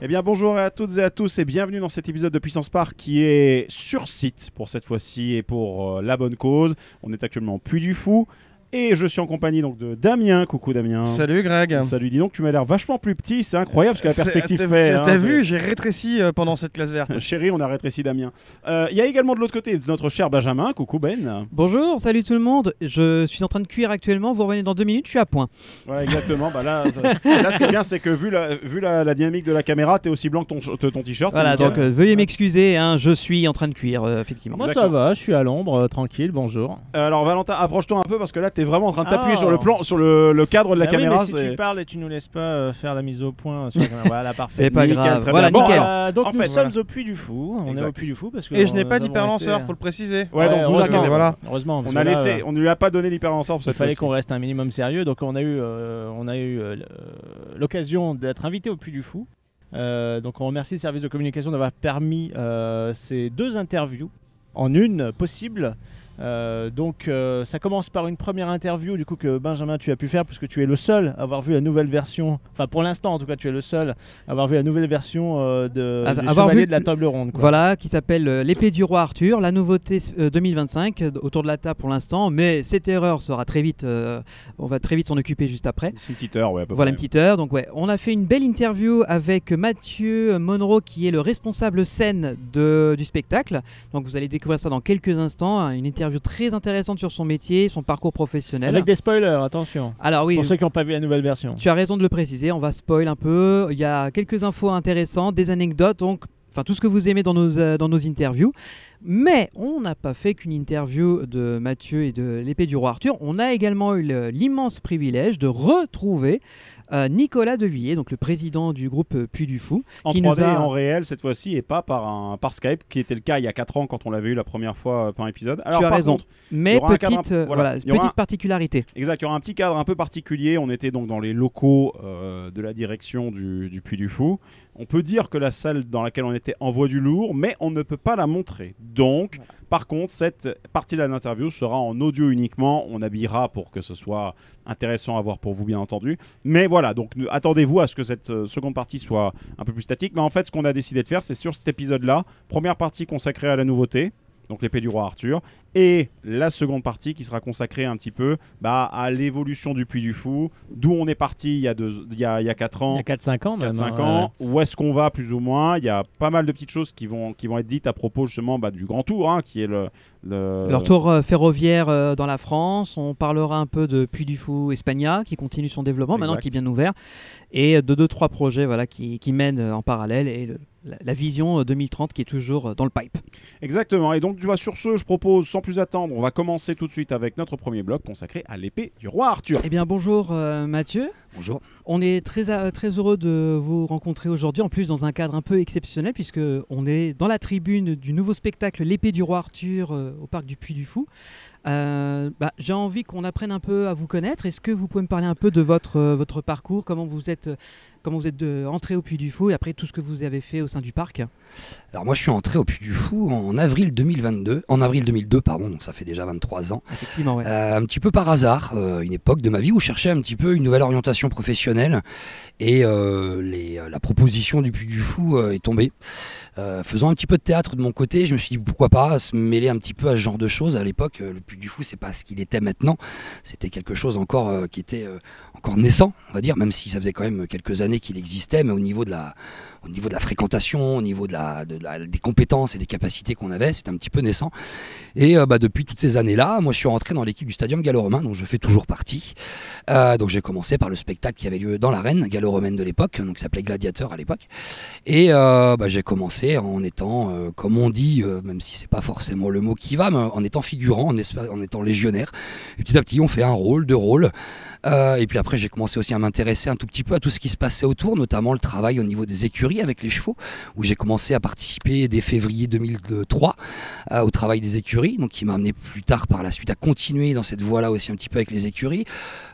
Eh bien bonjour à toutes et à tous et bienvenue dans cet épisode de Puissance Park qui est sur site pour cette fois-ci et pour la bonne cause. On est actuellement au Puy du Fou et je suis en compagnie donc de Damien. Coucou Damien. Salut Greg. Salut, dis donc tu m'as l'air vachement plus petit, c'est incroyable parce que la perspective fait... T'as vu, j'ai rétréci pendant cette classe verte. Chérie, on a rétréci Damien. Il y a également de l'autre côté notre cher Benjamin. Coucou Ben. Bonjour, salut tout le monde. Je suis en train de cuire actuellement, vous revenez dans 2 minutes, je suis à point. Ouais exactement, là ce qui est bien c'est que vu la dynamique de la caméra, t'es aussi blanc que ton t-shirt. Voilà, donc veuillez m'excuser, hein, je suis en train de cuire, effectivement. Moi ça va, je suis à l'ombre, tranquille, bonjour. Alors Valentin, approche-toi un peu parce que là t'es vraiment en train de t'appuyer sur le plan, sur le cadre de la caméra. Oui, mais si tu parles et tu nous laisses pas faire la mise au point sur la caméra, voilà, parfait. C'est pas grave, voilà, nickel. Donc nous sommes au Puy du Fou, on est au Puy du Fou parce que Et je n'ai pas d'hyperlanceur, faut le préciser. Ouais, donc vous inquiétez, voilà. Heureusement. On ne lui a pas donné l'hyperlanceur pour cette fois. Il fallait qu'on reste un minimum sérieux, donc on a eu l'occasion d'être invité au Puy du Fou. Donc on remercie le service de communication d'avoir permis ces 2 interviews en une possible. Donc ça commence par une première interview du coup que Benjamin tu as pu faire puisque tu es le seul à avoir vu la nouvelle version, enfin pour l'instant en tout cas tu es le seul à avoir vu la nouvelle version du Chevalier de la Table Ronde quoi. Voilà, qui s'appelle l'épée du roi Arthur, la nouveauté 2025 autour de la table pour l'instant, mais cette erreur sera très vite, on va très vite s'en occuper juste après. C'est une petite heure, ouais, à peu voilà près. Une petite heure, donc ouais, on a fait une belle interview avec Mathieu Monroe qui est le responsable scène du spectacle, donc vous allez découvrir ça dans quelques instants, hein, une interview très intéressante sur son métier, son parcours professionnel. Avec des spoilers, attention. Alors oui, pour ceux qui n'ont pas vu la nouvelle version. Tu as raison de le préciser, on va spoil un peu. Il y a quelques infos intéressantes, des anecdotes, donc enfin tout ce que vous aimez dans nos interviews. Mais on n'a pas fait qu'une interview de Mathieu et de l'épée du roi Arthur. On a également eu l'immense privilège de retrouver Nicolas Devilliers, donc le président du groupe Puy du Fou. En qui 3D nous a... en réel cette fois-ci et pas par Skype, qui était le cas il y a 4 ans quand on l'avait eu la première fois par épisode. Alors, tu as par raison. contre, mais petite petite particularité. Exact, il y aura un petit cadre un peu particulier. On était donc dans les locaux de la direction du Puy du Fou. On peut dire que la salle dans laquelle on était envoie du lourd, mais on ne peut pas la montrer. Donc, par contre, cette partie de l'interview sera en audio uniquement. On habillera pour que ce soit intéressant à voir pour vous, bien entendu. Mais voilà, donc attendez-vous à ce que cette seconde partie soit un peu plus statique. Mais en fait, ce qu'on a décidé de faire, c'est sur cet épisode-là, première partie consacrée à la nouveauté, donc l'épée du roi Arthur, et la seconde partie qui sera consacrée un petit peu à l'évolution du Puy du Fou, d'où on est parti il y a 4 ans. Il y a 4-5 ans même. 4-5 ans, où est-ce qu'on va plus ou moins. Il y a pas mal de petites choses qui vont être dites à propos justement du Grand Tour, hein, qui est leur tour ferroviaire dans la France. On parlera un peu de Puy du Fou Espagna qui continue son développement, maintenant qui est bien ouvert, et de 2-3 projets qui mènent en parallèle, et la vision 2030 qui est toujours dans le pipe. Exactement, et donc tu vois, sur ce, je propose sans plus attendre, on va commencer tout de suite avec notre premier bloc consacré à l'épée du roi Arthur. Eh bien bonjour Mathieu. Bonjour. On est très heureux de vous rencontrer aujourd'hui, en plus dans un cadre un peu exceptionnel puisque on est dans la tribune du nouveau spectacle L'épée du roi Arthur au parc du Puy du Fou. J'ai envie qu'on apprenne un peu à vous connaître. Est-ce que vous pouvez me parler un peu de votre parcours, comment vous êtes entré au Puy du Fou et après tout ce que vous avez fait au sein du parc? Alors moi je suis entré au Puy du Fou en avril 2002, donc ça fait déjà 23 ans. Effectivement, ouais. Un petit peu par hasard, une époque de ma vie où je cherchais un petit peu une nouvelle orientation professionnelle et la proposition du Puy du Fou est tombée. Faisant un petit peu de théâtre de mon côté, je me suis dit pourquoi pas se mêler un petit peu à ce genre de choses. À l'époque, le Puy du Fou, c'est pas ce qu'il était maintenant. C'était quelque chose encore qui était encore naissant, on va dire, même si ça faisait quand même quelques années qu'il existait, mais au niveau de la fréquentation, au niveau des compétences et des capacités qu'on avait, c'était un petit peu naissant. Et depuis toutes ces années-là, moi je suis rentré dans l'équipe du Stadium gallo-romain, dont je fais toujours partie. Donc j'ai commencé par le spectacle qui avait lieu dans l'arène gallo-romaine de l'époque, donc ça s'appelait Gladiateur à l'époque. Et j'ai commencé en étant, comme on dit, même si c'est pas forcément le mot qui va, mais en étant figurant, en étant légionnaire. Et petit à petit, on fait un rôle, 2 rôles. Et puis après, j'ai commencé aussi à m'intéresser un tout petit peu à tout ce qui se passait autour, notamment le travail au niveau des écuries avec les chevaux, où j'ai commencé à participer dès février 2003 au travail des écuries, donc qui m'a amené plus tard par la suite à continuer dans cette voie-là aussi un petit peu avec les écuries.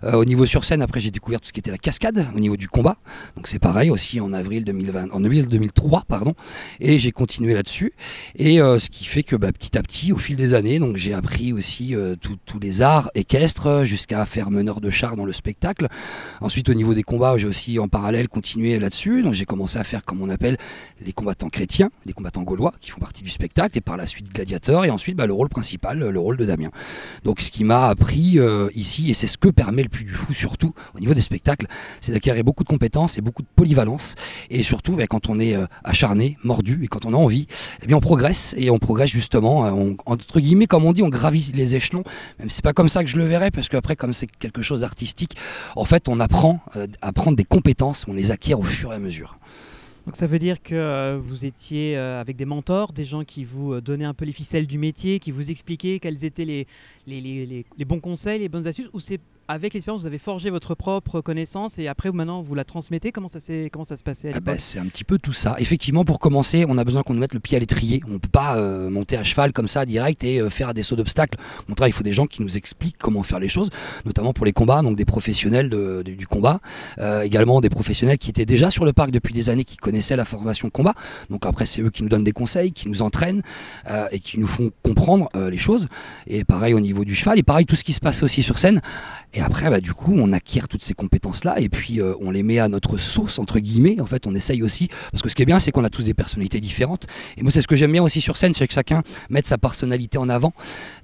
Au niveau sur scène, après j'ai découvert tout ce qui était la cascade, au niveau du combat, donc c'est pareil aussi en avril 2003, Et j'ai continué là-dessus. Et ce qui fait que petit à petit, au fil des années, donc j'ai appris aussi tous les arts équestres jusqu'à faire meneur de char dans le spectacle. Ensuite, au niveau des combats, j'ai aussi en parallèle continué là-dessus. Donc j'ai commencé à faire comme on appelle les combattants chrétiens, les combattants gaulois qui font partie du spectacle, et par la suite gladiateurs, et ensuite le rôle principal, le rôle de Damien. Donc ce qui m'a appris ici, et c'est ce que permet le Puy du Fou surtout au niveau des spectacles, c'est d'acquérir beaucoup de compétences et beaucoup de polyvalence, et surtout quand on est acharné, mordu, et quand on a envie, eh bien on progresse, et on progresse justement, entre guillemets comme on dit, on gravit les échelons, même si c'est pas comme ça que je le verrais, parce qu'après comme c'est quelque chose d'artistique, en fait on apprend à prendre des compétences, on les acquiert au fur et à mesure. Donc ça veut dire que vous étiez avec des mentors, des gens qui vous donnaient un peu les ficelles du métier, qui vous expliquaient quels étaient les bons conseils, les bonnes astuces, ou c'est avec l'expérience vous avez forgé votre propre connaissance et après maintenant vous la transmettez? Comment ça se passait à l'époque? C'est un petit peu tout ça. Effectivement, pour commencer, on a besoin qu'on nous mette le pied à l'étrier. On ne peut pas monter à cheval comme ça direct et faire des sauts d'obstacles. Au contraire, il faut des gens qui nous expliquent comment faire les choses, notamment pour les combats, donc des professionnels du combat, également des professionnels qui étaient déjà sur le parc depuis des années, qui connaissaient la formation combat. Donc après, c'est eux qui nous donnent des conseils, qui nous entraînent et qui nous font comprendre les choses. Et pareil au niveau du cheval, et pareil tout ce qui se passe aussi sur scène. Et après, du coup, on acquiert toutes ces compétences-là et puis on les met à notre sauce, entre guillemets. En fait, on essaye aussi, parce que ce qui est bien, c'est qu'on a tous des personnalités différentes. Et moi, c'est ce que j'aime bien aussi sur scène, c'est que chacun mette sa personnalité en avant.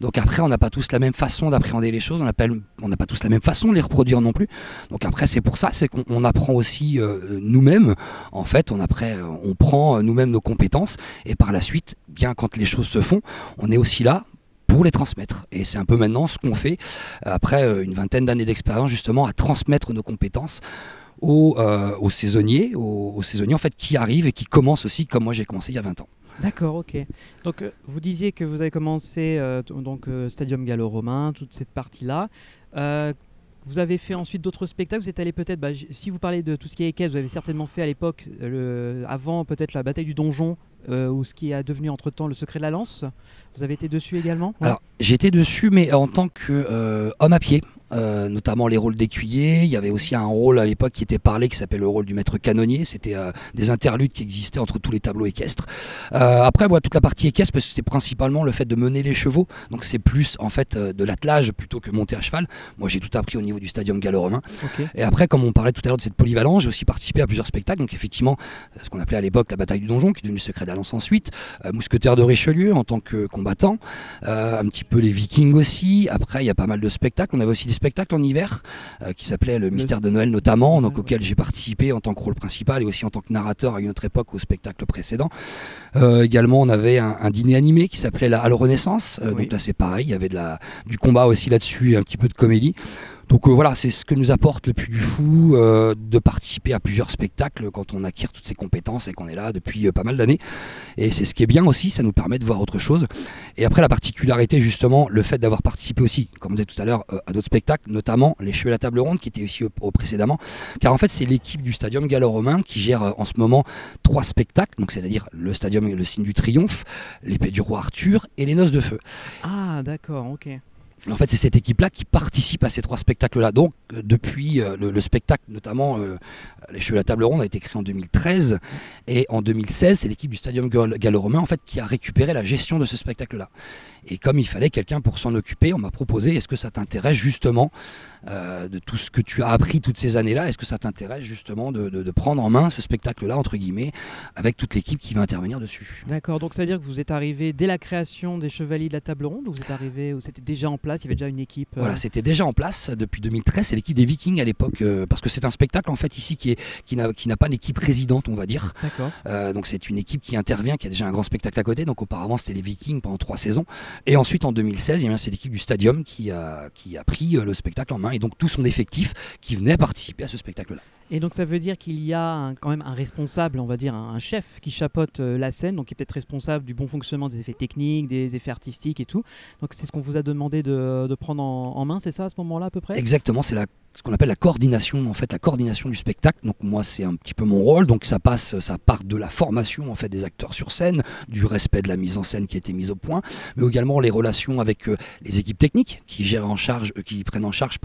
Donc après, on n'a pas tous la même façon d'appréhender les choses, on n'a pas tous la même façon de les reproduire non plus. Donc après, c'est pour ça, c'est qu'on apprend aussi nous-mêmes. En fait, on prend nous-mêmes nos compétences et par la suite, bien quand les choses se font, on est aussi là pour les transmettre. Et c'est un peu maintenant ce qu'on fait, après une vingtaine d'années d'expérience justement, à transmettre nos compétences aux saisonniers, en fait, qui arrivent et qui commencent aussi comme moi j'ai commencé il y a 20 ans. D'accord, ok. Donc vous disiez que vous avez commencé Stadium Gallo-Romain, toute cette partie-là. Vous avez fait ensuite d'autres spectacles, vous êtes allé peut-être, si vous parlez de tout ce qui est équestre, vous avez certainement fait à l'époque, avant peut-être la bataille du donjon, ou ce qui est devenu entre-temps le secret de la lance. Vous avez été dessus également? Ouais. Alors j'étais dessus, mais en tant qu'homme à pied. Notamment les rôles d'écuyer. Il y avait aussi un rôle à l'époque qui était parlé qui s'appelle le rôle du maître canonnier. C'était des interludes qui existaient entre tous les tableaux équestres. Après, toute la partie équestre, parce que c'était principalement le fait de mener les chevaux. Donc c'est plus en fait de l'attelage plutôt que monter à cheval. Moi j'ai tout appris au niveau du Stadium Gallo-Romain. Okay. Et après, comme on parlait tout à l'heure de cette polyvalence, j'ai aussi participé à plusieurs spectacles. Donc effectivement, ce qu'on appelait à l'époque la bataille du donjon, qui est devenu le secret de la lance ensuite. Mousquetaire de Richelieu en tant que combattant. Un petit peu les Vikings aussi. Après, il y a pas mal de spectacles. On avait aussi des spectacle en hiver qui s'appelait le Mystère de Noël notamment, donc auquel j'ai participé en tant que rôle principal et aussi en tant que narrateur à une autre époque au spectacle précédent. Également on avait un dîner animé qui s'appelait la Halle Renaissance, donc là c'est pareil, il y avait du combat aussi là-dessus et un petit peu de comédie. Donc voilà, c'est ce que nous apporte le Puy du Fou, de participer à plusieurs spectacles quand on acquiert toutes ces compétences et qu'on est là depuis pas mal d'années. Et c'est ce qui est bien aussi, ça nous permet de voir autre chose. Et après la particularité justement, le fait d'avoir participé aussi, comme on disait tout à l'heure, à d'autres spectacles, notamment les Cheveux à la table ronde qui étaient aussi précédemment. Car en fait c'est l'équipe du Stadium Gallo-Romain qui gère en ce moment 3 spectacles, donc c'est-à-dire le Stadium le Signe du Triomphe, l'Épée du Roi Arthur et les Noces de Feu. Ah d'accord, ok. En fait, c'est cette équipe-là qui participe à ces 3 spectacles-là. Donc, depuis le spectacle, notamment Les Cheveux à la table ronde, a été créé en 2013. Et en 2016, c'est l'équipe du Stadium Gallo-Romain en fait, qui a récupéré la gestion de ce spectacle-là. Et comme il fallait quelqu'un pour s'en occuper, on m'a proposé, est-ce que ça t'intéresse justement de tout ce que tu as appris toutes ces années-là, est-ce que ça t'intéresse justement de prendre en main ce spectacle-là, entre guillemets, avec toute l'équipe qui va intervenir dessus. D'accord, donc ça veut dire que vous êtes arrivé dès la création des Chevaliers de la Table Ronde, ou vous êtes arrivé, ou c'était déjà en place, il y avait déjà une équipe Voilà, c'était déjà en place depuis 2013, c'est l'équipe des Vikings à l'époque, parce que c'est un spectacle en fait ici qui n'a pas d'équipe résidente, on va dire. D'accord. Donc c'est une équipe qui intervient, qui a déjà un grand spectacle à côté, donc auparavant c'était les Vikings pendant 3 saisons. Et ensuite en 2016, c'est l'équipe du Stadium qui a pris le spectacle en main, et donc tout son effectif qui venait participer à ce spectacle-là. Et donc ça veut dire qu'il y a quand même un responsable, on va dire un chef qui chapeaute la scène, donc qui est peut-être responsable du bon fonctionnement des effets techniques, des effets artistiques et tout. Donc c'est ce qu'on vous a demandé de prendre en main, c'est ça à ce moment-là à peu près? Exactement, c'est ce qu'on appelle la coordination, en fait, la coordination du spectacle. Donc moi c'est un petit peu mon rôle, donc ça part de la formation en fait des acteurs sur scène, du respect de la mise en scène qui a été mise au point, mais également les relations avec les équipes techniques qui prennent en charge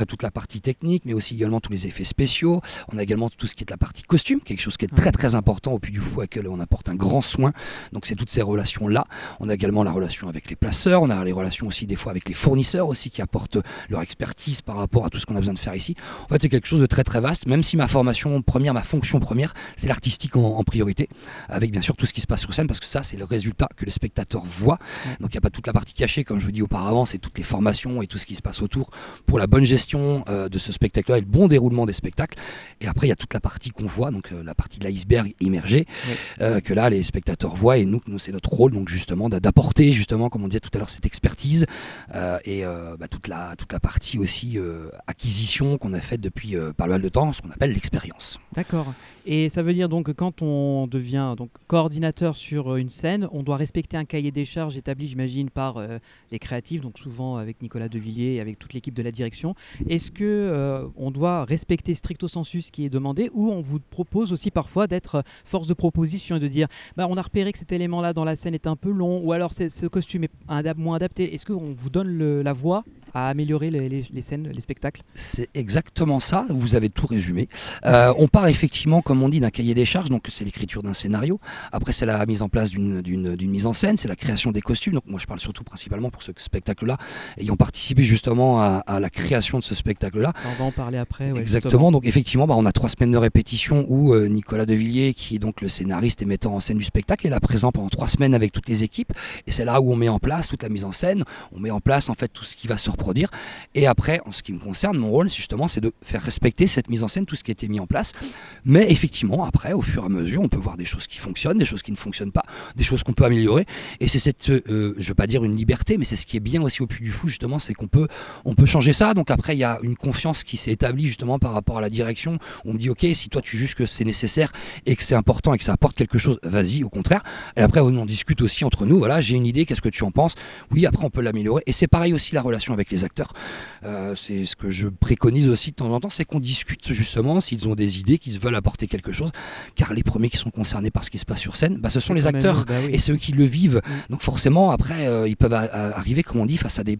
toute la partie technique, mais aussi également tous les effets spéciaux, spéciaux. On a également tout ce qui est de la partie costume, quelque chose qui est très très important au Puy du Fou, à laquelle on apporte un grand soin. Donc c'est toutes ces relations-là. On a également la relation avec les placeurs, on a les relations aussi des fois avec les fournisseurs aussi qui apportent leur expertise par rapport à tout ce qu'on a besoin de faire ici. En fait, c'est quelque chose de très très vaste, même si ma formation première, ma fonction première, c'est l'artistique en priorité, avec bien sûr tout ce qui se passe sur scène, parce que ça, c'est le résultat que le spectateur voit. Donc il n'y a pas toute la partie cachée, comme je vous dis auparavant, c'est toutes les formations et tout ce qui se passe autour pour la bonne gestion de ce spectacle-là et le bon déroulement des spectacles. Et après, il y a toute la partie qu'on voit, donc la partie de l'iceberg immergé, que là, les spectateurs voient, et nous c'est notre rôle, donc justement, d'apporter, justement, comme on disait tout à l'heure, cette expertise et toute la partie aussi acquisition qu'on a faite depuis pas mal de temps, ce qu'on appelle l'expérience. D'accord. Et ça veut dire donc que quand on devient donc coordinateur sur une scène, on doit respecter un cahier des charges établi, j'imagine, par les créatifs, donc souvent avec Nicolas Devilliers et avec toute l'équipe de la direction. Est-ce que on doit respecter stricto sensu ce qui est demandé, ou on vous propose aussi parfois d'être force de proposition et de dire on a repéré que cet élément-là dans la scène est un peu long, ou alors ce costume est moins adapté. Est-ce qu'on vous donne la voix à améliorer les scènes, les spectacles? C'est exactement ça, vous avez tout résumé. On part effectivement, comme on dit, d'un cahier des charges, donc c'est l'écriture d'un scénario. Après, c'est la mise en place d'une mise en scène, c'est la création des costumes. Donc moi, je parle surtout principalement pour ce spectacle-là, ayant participé justement à la création de ce spectacle-là. On va en parler après. Ouais, exactement, justement. donc effectivement, on a 3 semaines de répétition où Nicolas Devilliers, qui est donc le scénariste et metteur en scène du spectacle, est là présent pendant 3 semaines avec toutes les équipes. Et c'est là où on met en place toute la mise en scène, on met en place en fait tout ce qui va se reproduire. Et après, en ce qui me concerne, mon rôle, c'est de faire respecter cette mise en scène, tout ce qui a été mis en place. Mais effectivement, après, au fur et à mesure, on peut voir des choses qui fonctionnent, des choses qui ne fonctionnent pas, des choses qu'on peut améliorer. Et c'est cette, je ne veux pas dire une liberté, mais c'est ce qui est bien aussi au Puy du Fou, justement, c'est qu'on peut changer ça. Donc après, il y a une confiance qui s'est établie justement par rapport à la direction. On me dit, ok, si toi tu juges que c'est nécessaire et que c'est important et que ça apporte quelque chose, vas-y, au contraire. Et après, on en discute aussi entre nous. Voilà, j'ai une idée, qu'est-ce que tu en penses? Oui, après, on peut l'améliorer. Et c'est pareil aussi la relation avec les acteurs. C'est ce que je préconise aussi de temps en temps, c'est qu'on discute justement s'ils ont des idées, qu'ils veulent apporter quelque chose, car les premiers qui sont concernés par ce qui se passe sur scène, ce sont les acteurs, et c'est eux qui le vivent. Donc forcément, après, ils peuvent arriver, comme on dit, face à des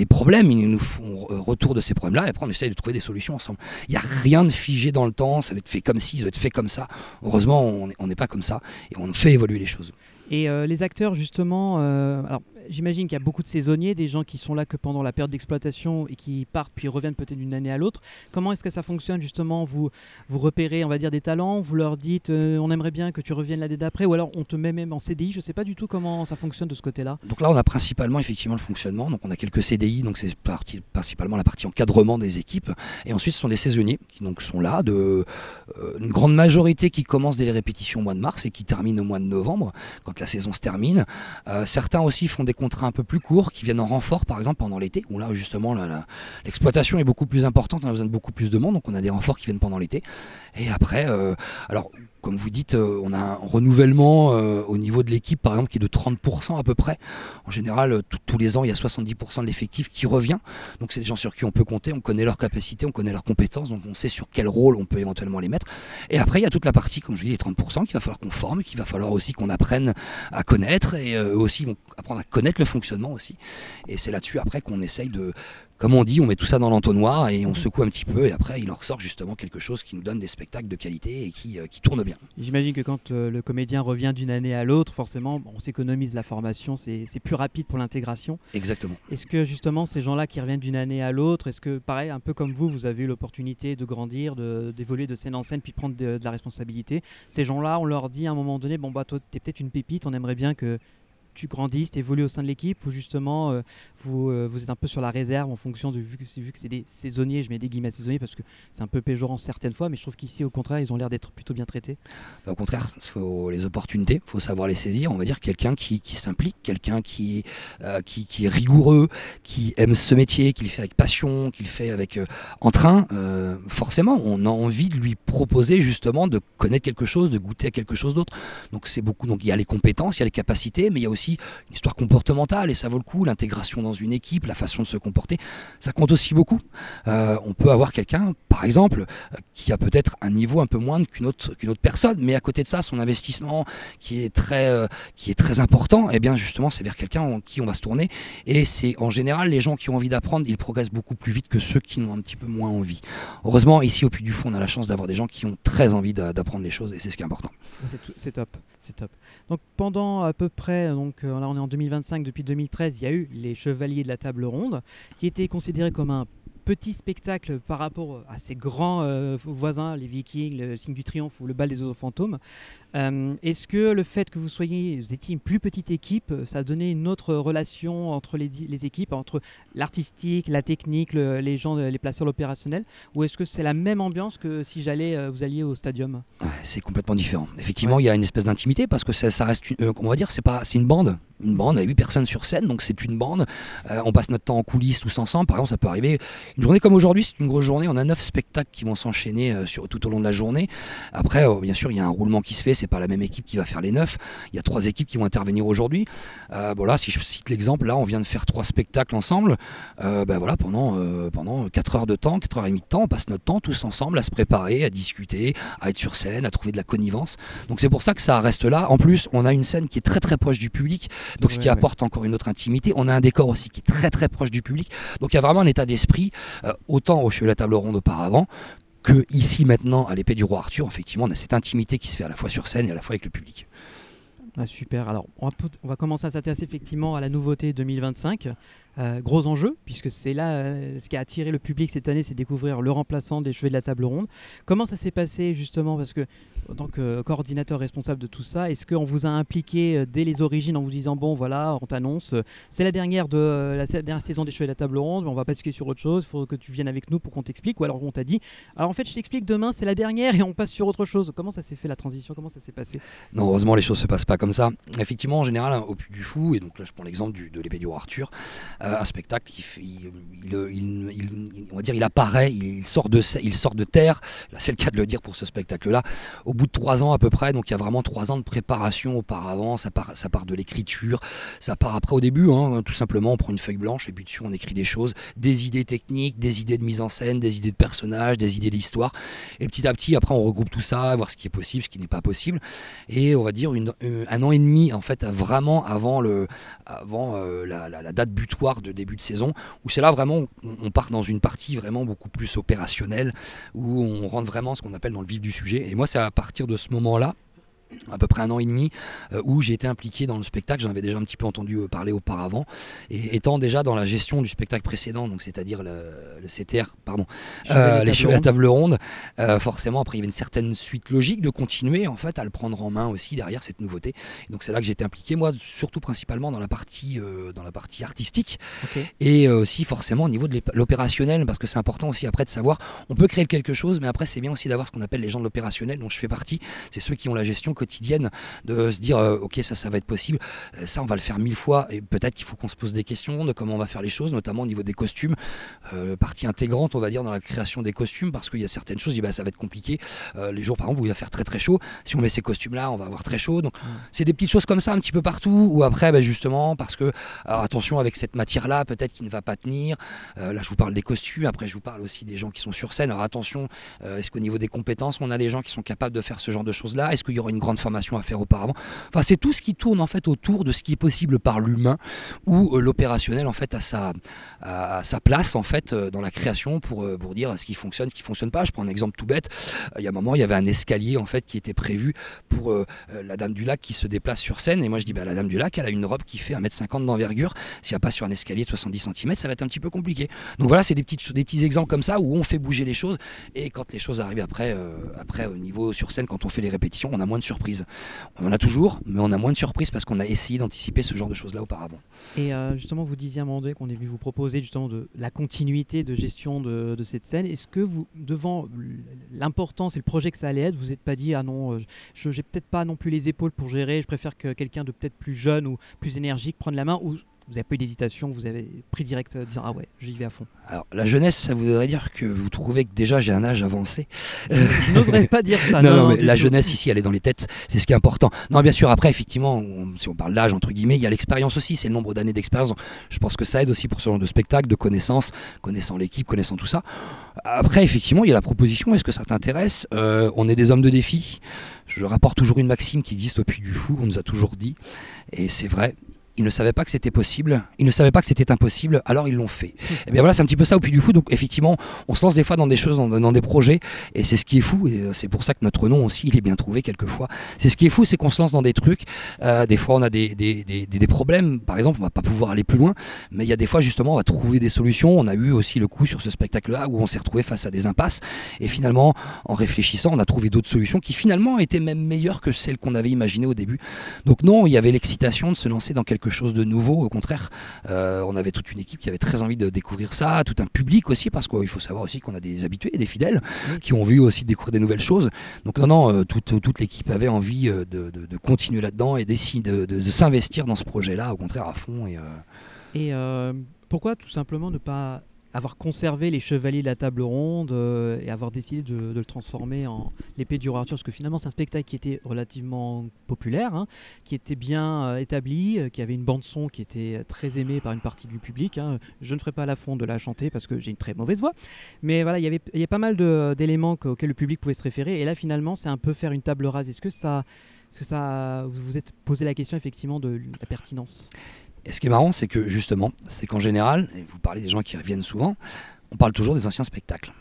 problèmes. Ils nous font retour de ces problèmes-là, et après on essaye de trouver des solutions ensemble. Il n'y a rien de figé dans le temps, ça va être fait comme ci, ça va être fait comme ça. Heureusement, on n'est pas comme ça, et on fait évoluer les choses. Et les acteurs, justement, alors j'imagine qu'il y a beaucoup de saisonniers, des gens qui sont là que pendant la période d'exploitation et qui partent puis reviennent peut-être d'une année à l'autre. Comment est-ce que ça fonctionne, justement? Vous repérez, on va dire, des talents, vous leur dites on aimerait bien que tu reviennes l'année d'après, ou alors on te met même en CDI. Je ne sais pas du tout comment ça fonctionne de ce côté-là. Donc là, on a principalement effectivement le fonctionnement. Donc on a quelques CDI, donc c'est principalement la partie encadrement des équipes. Et ensuite, ce sont des saisonniers qui donc sont là, une grande majorité qui commence dès les répétitions au mois de mars et qui terminent au mois de novembre, quand la saison se termine. Certains aussi font des contrats un peu plus courts, qui viennent en renfort, par exemple pendant l'été, où là justement l'exploitation est beaucoup plus importante, on a besoin de beaucoup plus de monde, donc on a des renforts qui viennent pendant l'été. Et après, alors comme vous dites, on a un renouvellement au niveau de l'équipe, par exemple, qui est de 30% à peu près. En général, tous les ans, il y a 70% de l'effectif qui revient. Donc c'est des gens sur qui on peut compter, on connaît leurs capacités, on connaît leurs compétences, donc on sait sur quel rôle on peut éventuellement les mettre. Et après, il y a toute la partie, comme je dis, les 30% qu'il va falloir qu'on forme, qu'il va falloir aussi qu'on apprenne à connaître, et eux aussi vont apprendre à connaître le fonctionnement aussi. Et c'est là-dessus après qu'on essaye de, comme on dit, on met tout ça dans l'entonnoir et on secoue un petit peu, et après il en ressort justement quelque chose qui nous donne des spectacles de qualité et qui tourne bien. J'imagine que quand le comédien revient d'une année à l'autre, forcément, on s'économise la formation, c'est plus rapide pour l'intégration. Exactement. Est-ce que justement ces gens-là qui reviennent d'une année à l'autre, est-ce que pareil, un peu comme vous avez eu l'opportunité de grandir, d'évoluer de scène en scène, puis de prendre de la responsabilité, ces gens-là, on leur dit à un moment donné, bon bah toi t'es peut-être une pépite, on aimerait bien que tu grandisses, tu évolues au sein de l'équipe, ou justement vous êtes un peu sur la réserve en fonction de, vu que c'est des saisonniers, je mets des guillemets saisonniers parce que c'est un peu péjorant certaines fois, mais je trouve qu'ici au contraire ils ont l'air d'être plutôt bien traités. Au contraire, il faut les opportunités, il faut savoir les saisir. On va dire quelqu'un qui s'implique, quelqu'un qui est rigoureux, qui aime ce métier, qui le fait avec passion, qui le fait avec entrain. Forcément, on a envie de lui proposer justement de connaître quelque chose, de goûter à quelque chose d'autre. Donc c'est beaucoup. Donc il y a les compétences, il y a les capacités, mais il y a aussi aussi une histoire comportementale et ça vaut le coup, l'intégration dans une équipe, la façon de se comporter, ça compte aussi beaucoup. On peut avoir quelqu'un, par exemple, qui a peut-être un niveau un peu moindre qu'une autre personne, mais à côté de ça, son investissement qui est très important, et bien justement, c'est vers quelqu'un en qui on va se tourner. Et c'est en général les gens qui ont envie d'apprendre, ils progressent beaucoup plus vite que ceux qui ont un petit peu moins envie. Heureusement, ici au Puy du Fou, on a la chance d'avoir des gens qui ont très envie d'apprendre les choses et c'est ce qui est important. C'est top, c'est top. Donc pendant à peu près, là on est en 2025, depuis 2013, il y a eu les Chevaliers de la Table Ronde, qui étaient considérés comme un petit spectacle par rapport à ses grands voisins, les Vikings, le Signe du Triomphe ou le Bal des Oiseaux Fantômes. Est-ce que le fait que vous étiez une plus petite équipe, ça a donné une autre relation entre les équipes, entre l'artistique, la technique, les gens, les placeurs, l'opérationnel, ou est-ce que c'est la même ambiance que si vous alliez au stadium? C'est complètement différent. Effectivement, il y a une espèce d'intimité parce que ça reste, on va dire, c'est une bande. Une bande à 8 personnes sur scène, donc c'est une bande. On passe notre temps en coulisses tous ensemble. Par exemple, ça peut arriver. Une journée comme aujourd'hui, c'est une grosse journée. On a 9 spectacles qui vont s'enchaîner tout au long de la journée. Après, bien sûr, il y a un roulement qui se fait. C'est pas la même équipe qui va faire les 9. Il y a 3 équipes qui vont intervenir aujourd'hui. Voilà, si je cite l'exemple, là, on vient de faire 3 spectacles ensemble. Voilà, pendant 4 heures de temps, 4 heures et demie de temps, on passe notre temps tous ensemble à se préparer, à discuter, à être sur scène, à trouver de la connivence. Donc c'est pour ça que ça reste là. En plus, on a une scène qui est très très proche du public. Donc ce qui apporte encore une autre intimité. On a un décor aussi qui est très très proche du public. Donc il y a vraiment un état d'esprit, autant au Chevalier de la Table Ronde auparavant, que ici maintenant à l'Épée du Roi Arthur. Effectivement, on a cette intimité qui se fait à la fois sur scène et à la fois avec le public. Super, alors on va commencer à s'intéresser effectivement à la nouveauté 2025. Gros enjeu, puisque c'est là ce qui a attiré le public cette année, c'est découvrir le remplaçant des Chevaliers de la Table Ronde. Comment ça s'est passé justement, parce que en tant que coordinateur responsable de tout ça, est-ce qu'on vous a impliqué dès les origines en vous disant bon voilà, on t'annonce, c'est la dernière saison des Chevaliers de la Table Ronde, on va passer sur autre chose, il faut que tu viennes avec nous pour qu'on t'explique, ou alors on t'a dit alors en fait je t'explique demain c'est la dernière et on passe sur autre chose. Comment ça s'est fait la transition, comment ça s'est passé? Non, heureusement les choses se passent pas comme ça. Effectivement, en général, au Puy du Fou, et donc là je prends l'exemple de l'Épée du Roi Arthur, un spectacle, on va dire, il apparaît, il sort de terre. Là, c'est le cas de le dire pour ce spectacle-là. Au bout de 3 ans à peu près, donc il y a vraiment 3 ans de préparation auparavant. Ça part de l'écriture, ça part après au début, tout simplement, on prend une feuille blanche et puis dessus on écrit des choses, des idées techniques, des idées de mise en scène, des idées de personnages, des idées d'histoire. Et petit à petit, après, on regroupe tout ça, voir ce qui est possible, ce qui n'est pas possible. Et on va dire un an et demi en fait, vraiment avant la date butoir de début de saison, où c'est là vraiment on part dans une partie vraiment beaucoup plus opérationnelle, où on rentre vraiment ce qu'on appelle dans le vif du sujet. Et moi, c'est à partir de ce moment-là, à peu près un an et demi, où j'ai été impliqué dans le spectacle. J'en avais déjà un petit peu entendu parler auparavant, et étant déjà dans la gestion du spectacle précédent, donc c'est-à-dire le CTR, les Chevaliers de la Table Ronde, forcément après il y avait une certaine suite logique de continuer en fait à le prendre en main aussi derrière cette nouveauté. Et donc c'est là que j'étais impliqué, moi surtout principalement dans la partie artistique, et aussi forcément au niveau de l'opérationnel, parce que c'est important aussi après de savoir, on peut créer quelque chose, mais après c'est bien aussi d'avoir ce qu'on appelle les gens de l'opérationnel, dont je fais partie. C'est ceux qui ont la gestion quotidienne, de se dire ok, ça va être possible, ça on va le faire 1000 fois, et peut-être qu'il faut qu'on se pose des questions de comment on va faire les choses, notamment au niveau des costumes, partie intégrante on va dire dans la création des costumes, parce qu'il y a certaines choses, ça va être compliqué, les jours par exemple où il va faire très très chaud, si on met ces costumes là on va avoir très chaud, donc c'est des petites choses comme ça un petit peu partout, ou après justement parce que alors attention avec cette matière là peut-être qu'il ne va pas tenir, là je vous parle des costumes, après je vous parle aussi des gens qui sont sur scène, alors attention, est-ce qu'au niveau des compétences on a les gens qui sont capables de faire ce genre de choses là, est-ce qu'il y aura une grande formation à faire auparavant, enfin c'est tout ce qui tourne en fait autour de ce qui est possible par l'humain, où l'opérationnel en fait a sa place en fait dans la création pour dire ce qui fonctionne, ce qui fonctionne pas. Je prends un exemple tout bête, il y a un moment il y avait un escalier en fait qui était prévu pour la Dame du Lac qui se déplace sur scène, et moi je dis la Dame du Lac elle a une robe qui fait 1m50 d'envergure, s'il n'y a pas sur un escalier de 70 cm ça va être un petit peu compliqué. Donc voilà, c'est des petits exemples comme ça où on fait bouger les choses, et quand les choses arrivent après au niveau sur scène, quand on fait les répétitions, on a moins de surprises. On en a toujours, mais on a moins de surprises parce qu'on a essayé d'anticiper ce genre de choses là auparavant. Et justement, vous disiez à un moment donné qu'on est venu vous proposer justement de la continuité de gestion de cette scène. Est-ce que vous, devant l'importance et le projet que ça allait être, vous n'êtes pas dit ah non, j'ai peut-être pas non plus les épaules pour gérer, je préfère que quelqu'un de peut-être plus jeune ou plus énergique prenne la main, ou vous n'avez pas eu d'hésitation, vous avez pris direct dire ah ouais, j'y vais à fond. Alors, la jeunesse, ça voudrait dire que vous trouvez que déjà j'ai un âge avancé. Je n'oserais pas dire ça. Non, mais du la tout. jeunesse ici, elle est dans les têtes, c'est ce qui est important. Non, bien sûr, après, effectivement, si on parle d'âge, entre guillemets, il y a l'expérience aussi, c'est le nombre d'années d'expérience. Je pense que ça aide aussi pour ce genre de spectacle, de connaissances, connaissant l'équipe, connaissant tout ça. Après, effectivement, il y a la proposition, est-ce que ça t'intéresse? On est des hommes de défi. Je rapporte toujours une maxime qui existe au Puy du Fou, on nous a toujours dit, et c'est vrai. Ils ne savaient pas que c'était possible, ils ne savaient pas que c'était impossible, alors ils l'ont fait. Et bien voilà, c'est un petit peu ça au Puy du Fou. Donc effectivement, on se lance des fois dans des choses, dans des projets, et c'est ce qui est fou, et c'est pour ça que notre nom aussi, il est bien trouvé quelquefois. C'est ce qui est fou, c'est qu'on se lance dans des trucs, des fois on a des problèmes, par exemple, on va pas pouvoir aller plus loin, mais il y a des fois justement, on va trouver des solutions. On a eu aussi le coup sur ce spectacle-là, où on s'est retrouvé face à des impasses, et finalement, en réfléchissant, on a trouvé d'autres solutions qui finalement étaient même meilleures que celles qu'on avait imaginées au début. Donc non, il y avait l'excitation de se lancer dans quelque chose de nouveau, au contraire. On avait toute une équipe qui avait très envie de découvrir ça, tout un public aussi, parce qu'il faut savoir aussi qu'on a des habitués, des fidèles, qui ont vu aussi découvrir des nouvelles choses. Donc non, toute l'équipe avait envie de continuer là-dedans et d'essayer de s'investir dans ce projet-là, au contraire, à fond. Et pourquoi tout simplement ne pas avoir conservé les chevaliers de la table ronde et avoir décidé de le transformer en l'épée du roi Arthur, parce que finalement c'est un spectacle qui était relativement populaire, hein, qui était bien établi, qui avait une bande son qui était très aimée par une partie du public, hein. Je ne ferai pas l'affront de la chanter parce que j'ai une très mauvaise voix, mais voilà, il y a pas mal d'éléments auxquels le public pouvait se référer, et là finalement c'est un peu faire une table rase. Est-ce que vous vous êtes posé la question effectivement de la pertinence? Et ce qui est marrant, c'est que justement, c'est qu'en général, et vous parlez des gens qui reviennent souvent, on parle toujours des anciens spectacles.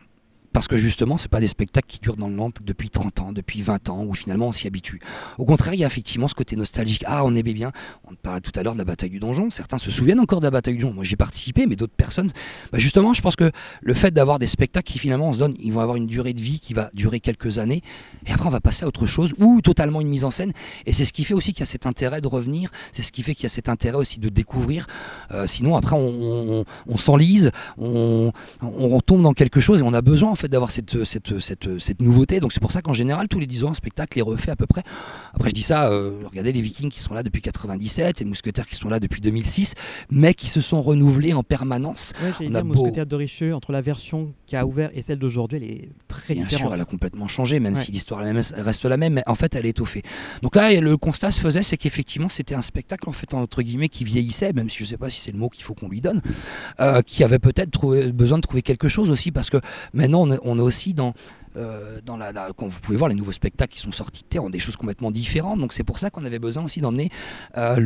Parce que justement, ce pas des spectacles qui durent dans le temps depuis 30 ans, depuis 20 ans, où finalement on s'y habitue. Au contraire, il y a effectivement ce côté nostalgique. Ah, on aimait bien, on parlait tout à l'heure de la bataille du donjon, certains se souviennent encore de la bataille du donjon. Moi j'ai participé, mais d'autres personnes. Justement, je pense que le fait d'avoir des spectacles qui finalement on se donne, ils vont avoir une durée de vie qui va durer quelques années, et après on va passer à autre chose, ou totalement une mise en scène. Et c'est ce qui fait aussi qu'il y a cet intérêt de revenir, c'est ce qui fait qu'il y a cet intérêt aussi de découvrir. Sinon, après on s'enlise, on retombe dans quelque chose, et on a besoin en fait d'avoir cette nouveauté. Donc c'est pour ça qu'en général tous les 10 ans un spectacle est refait à peu près. Après je dis ça, regardez les Vikings qui sont là depuis 97, les Mousquetaires qui sont là depuis 2006, mais qui se sont renouvelés en permanence. Ouais, j'allais dire, Mousquetaires de Richelieu, entre la version qui a ouvert et celle d'aujourd'hui, elle est très différente. Bien sûr, elle a complètement changé, même si l'histoire reste la même, mais en fait elle est étoffée. Donc là, le constat se faisait, c'est qu'effectivement c'était un spectacle en fait entre guillemets qui vieillissait, même si je sais pas si c'est le mot qu'il faut qu'on lui donne, qui avait peut-être besoin de trouver quelque chose aussi, parce que maintenant on est aussi dans quand vous pouvez voir les nouveaux spectacles qui sont sortis de terre, ont des choses complètement différentes. Donc c'est pour ça qu'on avait besoin aussi d'emmener les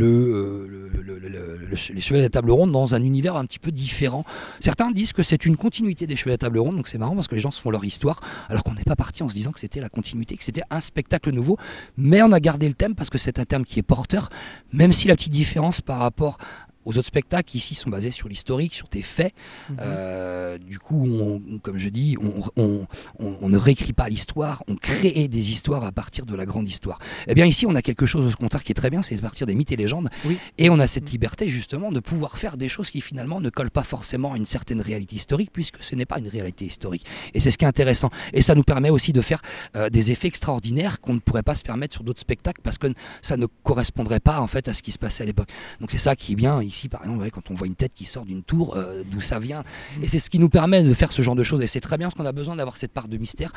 Chevaliers de la Table Ronde dans un univers un petit peu différent. Certains disent que c'est une continuité des Chevaliers de la Table Ronde, donc c'est marrant parce que les gens se font leur histoire, alors qu'on n'est pas parti en se disant que c'était la continuité, que c'était un spectacle nouveau, mais on a gardé le thème parce que c'est un thème qui est porteur, même si la petite différence par rapport aux autres spectacles ici sont basés sur l'historique, sur des faits. Du coup, comme je dis, on ne réécrit pas l'histoire, on crée des histoires à partir de la grande histoire. Eh bien ici, on a quelque chose au contraire qui est très bien, c'est à partir des mythes et légendes. Oui. Et on a cette liberté justement de pouvoir faire des choses qui finalement ne collent pas forcément à une certaine réalité historique, puisque ce n'est pas une réalité historique. Et c'est ce qui est intéressant. Et ça nous permet aussi de faire des effets extraordinaires qu'on ne pourrait pas se permettre sur d'autres spectacles, parce que ça ne correspondrait pas en fait à ce qui se passait à l'époque. Donc c'est ça qui est bien ici, par exemple, quand on voit une tête qui sort d'une tour, d'où ça vient. Et c'est ce qui nous permet de faire ce genre de choses. Et c'est très bien parce qu'on a besoin d'avoir cette part de mystère,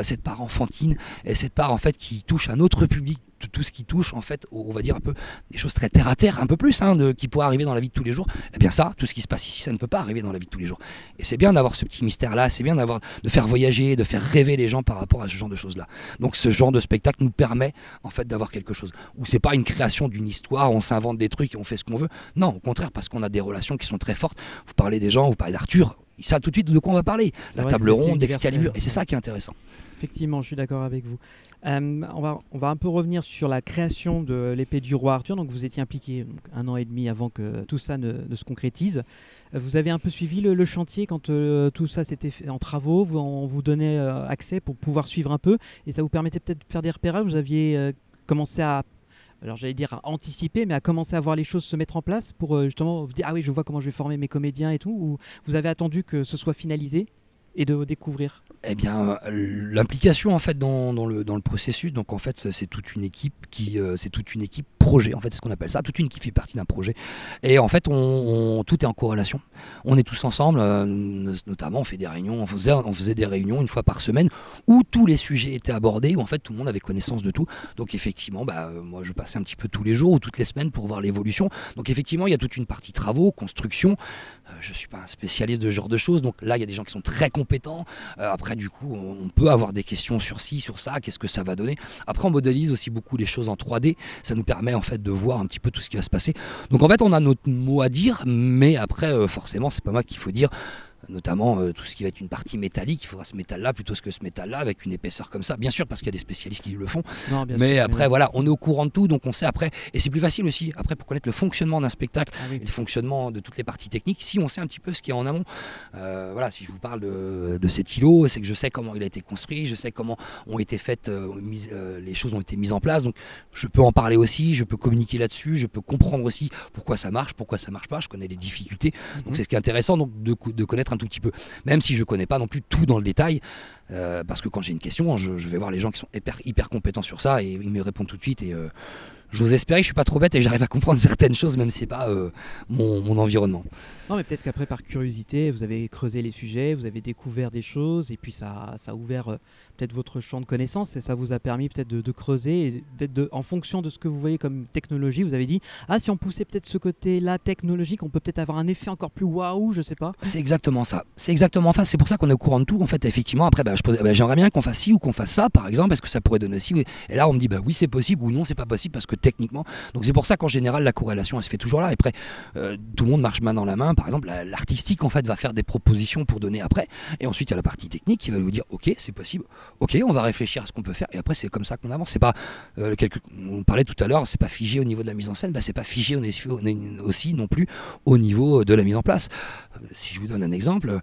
cette part enfantine, et cette part en fait qui touche un autre public. Tout ce qui touche en fait, on va dire un peu des choses très terre à terre, un peu plus, qui pourrait arriver dans la vie de tous les jours. Eh bien ça, tout ce qui se passe ici, ça ne peut pas arriver dans la vie de tous les jours. Et c'est bien d'avoir ce petit mystère là, c'est bien de faire voyager, de faire rêver les gens par rapport à ce genre de choses là. Donc ce genre de spectacle nous permet en fait d'avoir quelque chose où c'est pas une création d'une histoire, on s'invente des trucs et on fait ce qu'on veut. Non, au contraire, parce qu'on a des relations qui sont très fortes. Vous parlez des gens, vous parlez d'Arthur, ils savent tout de suite de quoi on va parler. La table ronde, d'Excalibur, et c'est ça qui est intéressant. Effectivement, je suis d'accord avec vous. On va un peu revenir sur la création de l'épée du roi Arthur. Donc vous étiez impliqué 1 an et demi avant que tout ça ne se concrétise. Vous avez un peu suivi le chantier quand tout ça s'était fait en travaux. On vous donnait accès pour pouvoir suivre un peu, et ça vous permettait peut-être de faire des repérages. Vous aviez commencé à... Alors j'allais dire à anticiper, mais à commencer à voir les choses se mettre en place pour justement vous dire ah oui, je vois comment je vais former mes comédiens et tout, ou vous avez attendu que ce soit finalisé? et de découvrir? Eh bien, l'implication en fait dans le processus, donc en fait c'est toute une équipe projet, en fait c'est ce qu'on appelle ça, toute une équipe fait partie d'un projet. Et en fait tout est en corrélation. On est tous ensemble, notamment on fait des réunions, on faisait des réunions une fois par semaine où tous les sujets étaient abordés, où en fait tout le monde avait connaissance de tout. Donc effectivement, moi je passais un petit peu tous les jours ou toutes les semaines pour voir l'évolution. Donc effectivement il y a toute une partie travaux, construction. Je ne suis pas un spécialiste de ce genre de choses, donc là il y a des gens qui sont très compétents. Après du coup on peut avoir des questions sur ci, sur ça, qu'est-ce que ça va donner. Après on modélise aussi beaucoup les choses en 3D, ça nous permet en fait de voir un petit peu tout ce qui va se passer. Donc en fait on a notre mot à dire, mais après forcément c'est pas moi qu'il faut dire. Notamment tout ce qui va être une partie métallique, il faudra ce métal là plutôt que ce métal là avec une épaisseur comme ça, bien sûr parce qu'il y a des spécialistes qui le font, Non, bien mais sûr, après voilà, on est au courant de tout, donc on sait après, et c'est plus facile aussi après pour connaître le fonctionnement d'un spectacle et le fonctionnement de toutes les parties techniques, si on sait un petit peu ce qui est en amont. Voilà, si je vous parle de cet îlot, c'est que je sais comment il a été construit, je sais comment ont été faites, les choses ont été mises en place, donc je peux en parler aussi, je peux communiquer là-dessus, je peux comprendre aussi pourquoi ça marche pas, je connais les difficultés, donc c'est ce qui est intéressant donc de connaître un tout petit peu, même si je connais pas non plus tout dans le détail, parce que quand j'ai une question, je vais voir les gens qui sont hyper compétents sur ça et ils me répondent tout de suite et j'ose espérer que je suis pas trop bête et que j'arrive à comprendre certaines choses même si c'est pas mon environnement. Non, mais peut-être qu'après, par curiosité, vous avez creusé les sujets, vous avez découvert des choses, et puis ça a ouvert peut-être votre champ de connaissances, et ça vous a permis peut-être de creuser, et peut-être en fonction de ce que vous voyez comme technologie, vous avez dit, ah, si on poussait peut-être ce côté-là technologique, on peut peut-être avoir un effet encore plus waouh, je sais pas. C'est exactement ça. C'est pour ça qu'on est au courant de tout, en fait, effectivement. Après, j'aimerais bien qu'on fasse ci ou qu'on fasse ça, par exemple, est-ce que ça pourrait donner ci, oui. Et là, on me dit, oui, c'est possible, ou non, c'est pas possible, parce que techniquement. Donc c'est pour ça qu'en général, la corrélation, elle se fait toujours là. Et après, tout le monde marche main dans la main. Par exemple, l'artistique en fait va faire des propositions pour donner après, et ensuite il y a la partie technique qui va vous dire ok c'est possible, ok on va réfléchir à ce qu'on peut faire, et après c'est comme ça qu'on avance. C'est pas on parlait tout à l'heure, c'est pas figé au niveau de la mise en scène, c'est pas figé aussi non plus au niveau de la mise en place. Si je vous donne un exemple,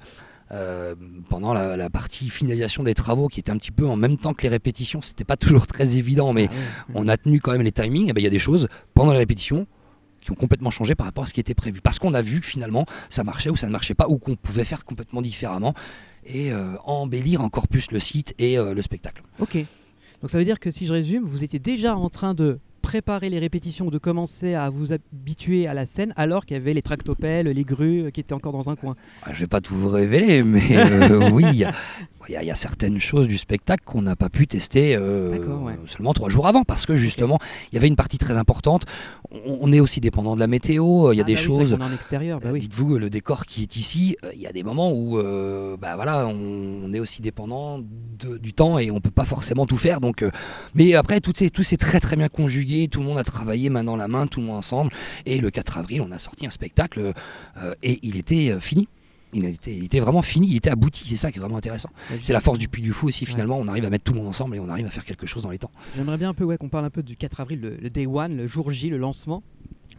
pendant la partie finalisation des travaux qui était un petit peu en même temps que les répétitions, c'était pas toujours très évident, mais on a tenu quand même les timings. Il y a des choses pendant les répétitions qui ont complètement changé par rapport à ce qui était prévu, parce qu'on a vu que finalement ça marchait ou ça ne marchait pas, ou qu'on pouvait faire complètement différemment et embellir encore plus le site et le spectacle. Ok, donc ça veut dire que si je résume, vous étiez déjà en train de préparer les répétitions, de commencer à vous habituer à la scène, alors qu'il y avait les tractopelles, les grues qui étaient encore dans un coin. Je vais pas tout vous révéler, mais oui, il y a certaines choses du spectacle qu'on n'a pas pu tester seulement 3 jours avant, parce que justement, il y avait une partie très importante. On est aussi dépendant de la météo, il y a des choses. On est en extérieur, Dites-vous, le décor qui est ici, il y a des moments où on est aussi dépendant du temps et on peut pas forcément tout faire. Donc, mais après, tout s'est très très bien conjugué. Tout le monde a travaillé main dans la main, tout le monde ensemble. Et le 4 avril, on a sorti un spectacle et il était fini. Il était vraiment fini, il était abouti, c'est ça qui est vraiment intéressant. C'est la force du Puy du Fou aussi, finalement, on arrive à mettre tout le monde ensemble et on arrive à faire quelque chose dans les temps. J'aimerais bien un peu qu'on parle un peu du 4 avril, le day one, le jour J, le lancement.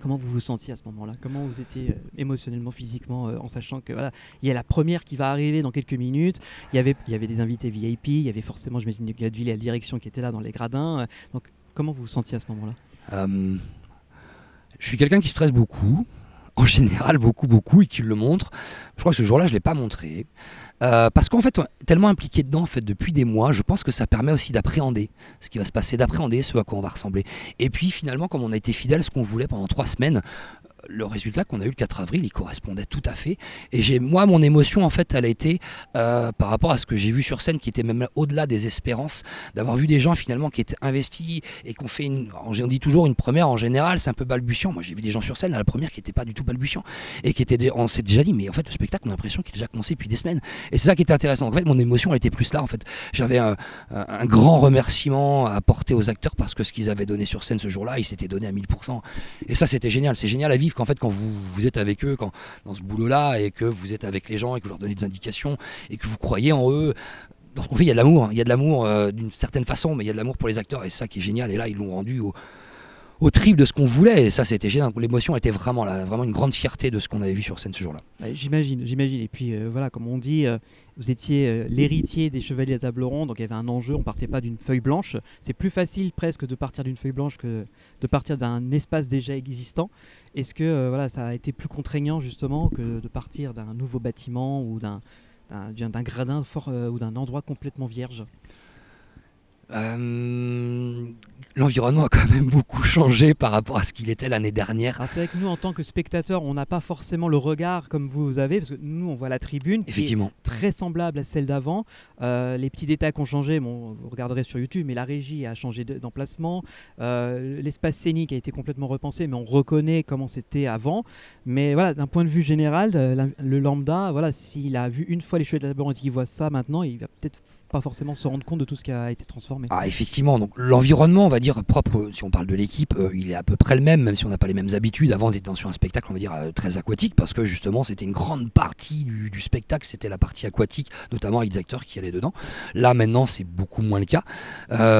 Comment vous vous sentiez à ce moment-là? Comment vous étiez émotionnellement, physiquement, en sachant que voilà, il y a la première qui va arriver dans quelques minutes, il y avait des invités VIP, il y avait forcément, j'imagine, Gladville et la direction qui étaient là dans les gradins. Donc comment vous vous sentiez à ce moment-là? Je suis quelqu'un qui stresse beaucoup. En général, beaucoup, et qui le montre. Je crois que ce jour-là, je ne l'ai pas montré. Parce qu'en fait, tellement impliqué dedans depuis des mois, je pense que ça permet aussi d'appréhender ce qui va se passer, d'appréhender ce à quoi on va ressembler. Et puis finalement, comme on a été fidèle à ce qu'on voulait pendant 3 semaines, le résultat qu'on a eu le 4 avril, il correspondait tout à fait. Et moi, mon émotion, en fait, elle a été par rapport à ce que j'ai vu sur scène, qui était même au-delà des espérances, d'avoir vu des gens finalement qui étaient investis et qu'on fait on dit toujours une première en général, c'est un peu balbutiant. Moi, j'ai vu des gens sur scène à la première qui n'étaient pas du tout balbutiants et on s'est déjà dit, mais en fait, le spectacle, on a l'impression qu'il a déjà commencé depuis des semaines. Et c'est ça qui était intéressant. En fait, mon émotion, elle était plus là. En fait, j'avais un grand remerciement à apporter aux acteurs parce que ce qu'ils avaient donné sur scène ce jour-là, ils s'étaient donné à 1000%. Et ça, c'était génial. C'est génial à vivre qu'en fait, quand vous êtes avec eux, dans ce boulot-là, et que vous êtes avec les gens et que vous leur donnez des indications et que vous croyez en eux. Dans ce qu'on fait, il y a de l'amour. Il y a de l'amour d'une certaine façon, mais il y a de l'amour pour les acteurs et c'est ça qui est génial. Et là, ils l'ont rendu au triple de ce qu'on voulait, et ça c'était génial. Donc, l'émotion était vraiment là, vraiment une grande fierté de ce qu'on avait vu sur scène ce jour-là. J'imagine. Et puis voilà, comme on dit, vous étiez l'héritier des Chevaliers à table ronde, donc il y avait un enjeu, on partait pas d'une feuille blanche. C'est plus facile presque de partir d'une feuille blanche que de partir d'un espace déjà existant. Est-ce que ça a été plus contraignant justement que de partir d'un nouveau bâtiment ou d'un d'un gradin fort ou d'un endroit complètement vierge? L'environnement a quand même beaucoup changé par rapport à ce qu'il était l'année dernière. C'est vrai que nous, en tant que spectateurs, on n'a pas forcément le regard comme vous avez, parce que nous, on voit la tribune qui est très semblable à celle d'avant. Les petits détails qui ont changé, bon, vous regarderez sur YouTube, mais la régie a changé d'emplacement. L'espace scénique a été complètement repensé, mais on reconnaît comment c'était avant. Mais voilà, d'un point de vue général, le lambda, voilà, s'il a vu une fois les Chevaliers de Labyrinthe et qu'il voit ça maintenant, il va peut-être pas forcément se rendre compte de tout ce qui a été transformé. Effectivement, donc l'environnement, on va dire, propre, si on parle de l'équipe, il est à peu près le même si on n'a pas les mêmes habitudes. Avant, on était sur un spectacle, on va dire, très aquatique, parce que justement, c'était une grande partie du spectacle, c'était la partie aquatique, notamment avec des acteurs qui allaient dedans. Là, maintenant, c'est beaucoup moins le cas,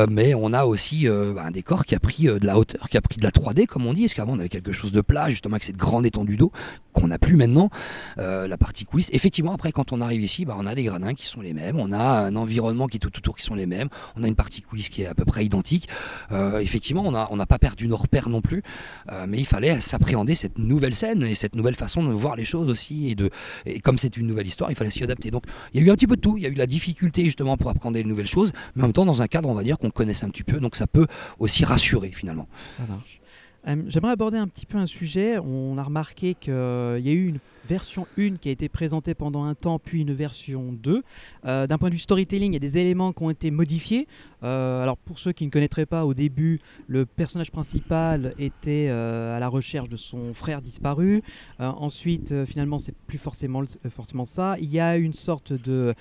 mais on a aussi un décor qui a pris de la hauteur, qui a pris de la 3D, comme on dit, parce qu'avant, on avait quelque chose de plat, justement, avec cette grande étendue d'eau, qu'on n'a plus maintenant. La partie coulisses, effectivement, après, quand on arrive ici, on a des gradins qui sont les mêmes, on a un environnement qui est tout autour qui sont les mêmes, on a une partie coulisses qui est à peu près identique. Effectivement, on n'a pas perdu nos repères non plus, mais il fallait s'appréhender cette nouvelle scène et cette nouvelle façon de voir les choses aussi, et comme c'est une nouvelle histoire, il fallait s'y adapter. Donc il y a eu un petit peu de tout, il y a eu la difficulté justement pour appréhender les nouvelles choses, mais en même temps dans un cadre, on va dire, qu'on connaisse un petit peu, donc ça peut aussi rassurer finalement. Ça marche. J'aimerais aborder un petit peu un sujet. On a remarqué qu'il y a eu une version 1 qui a été présentée pendant un temps, puis une version 2. D'un point de vue storytelling, il y a des éléments qui ont été modifiés. Alors pour ceux qui ne connaîtraient pas, au début, le personnage principal était à la recherche de son frère disparu. Ensuite, finalement, c'est plus forcément ça. Il y a une sorte de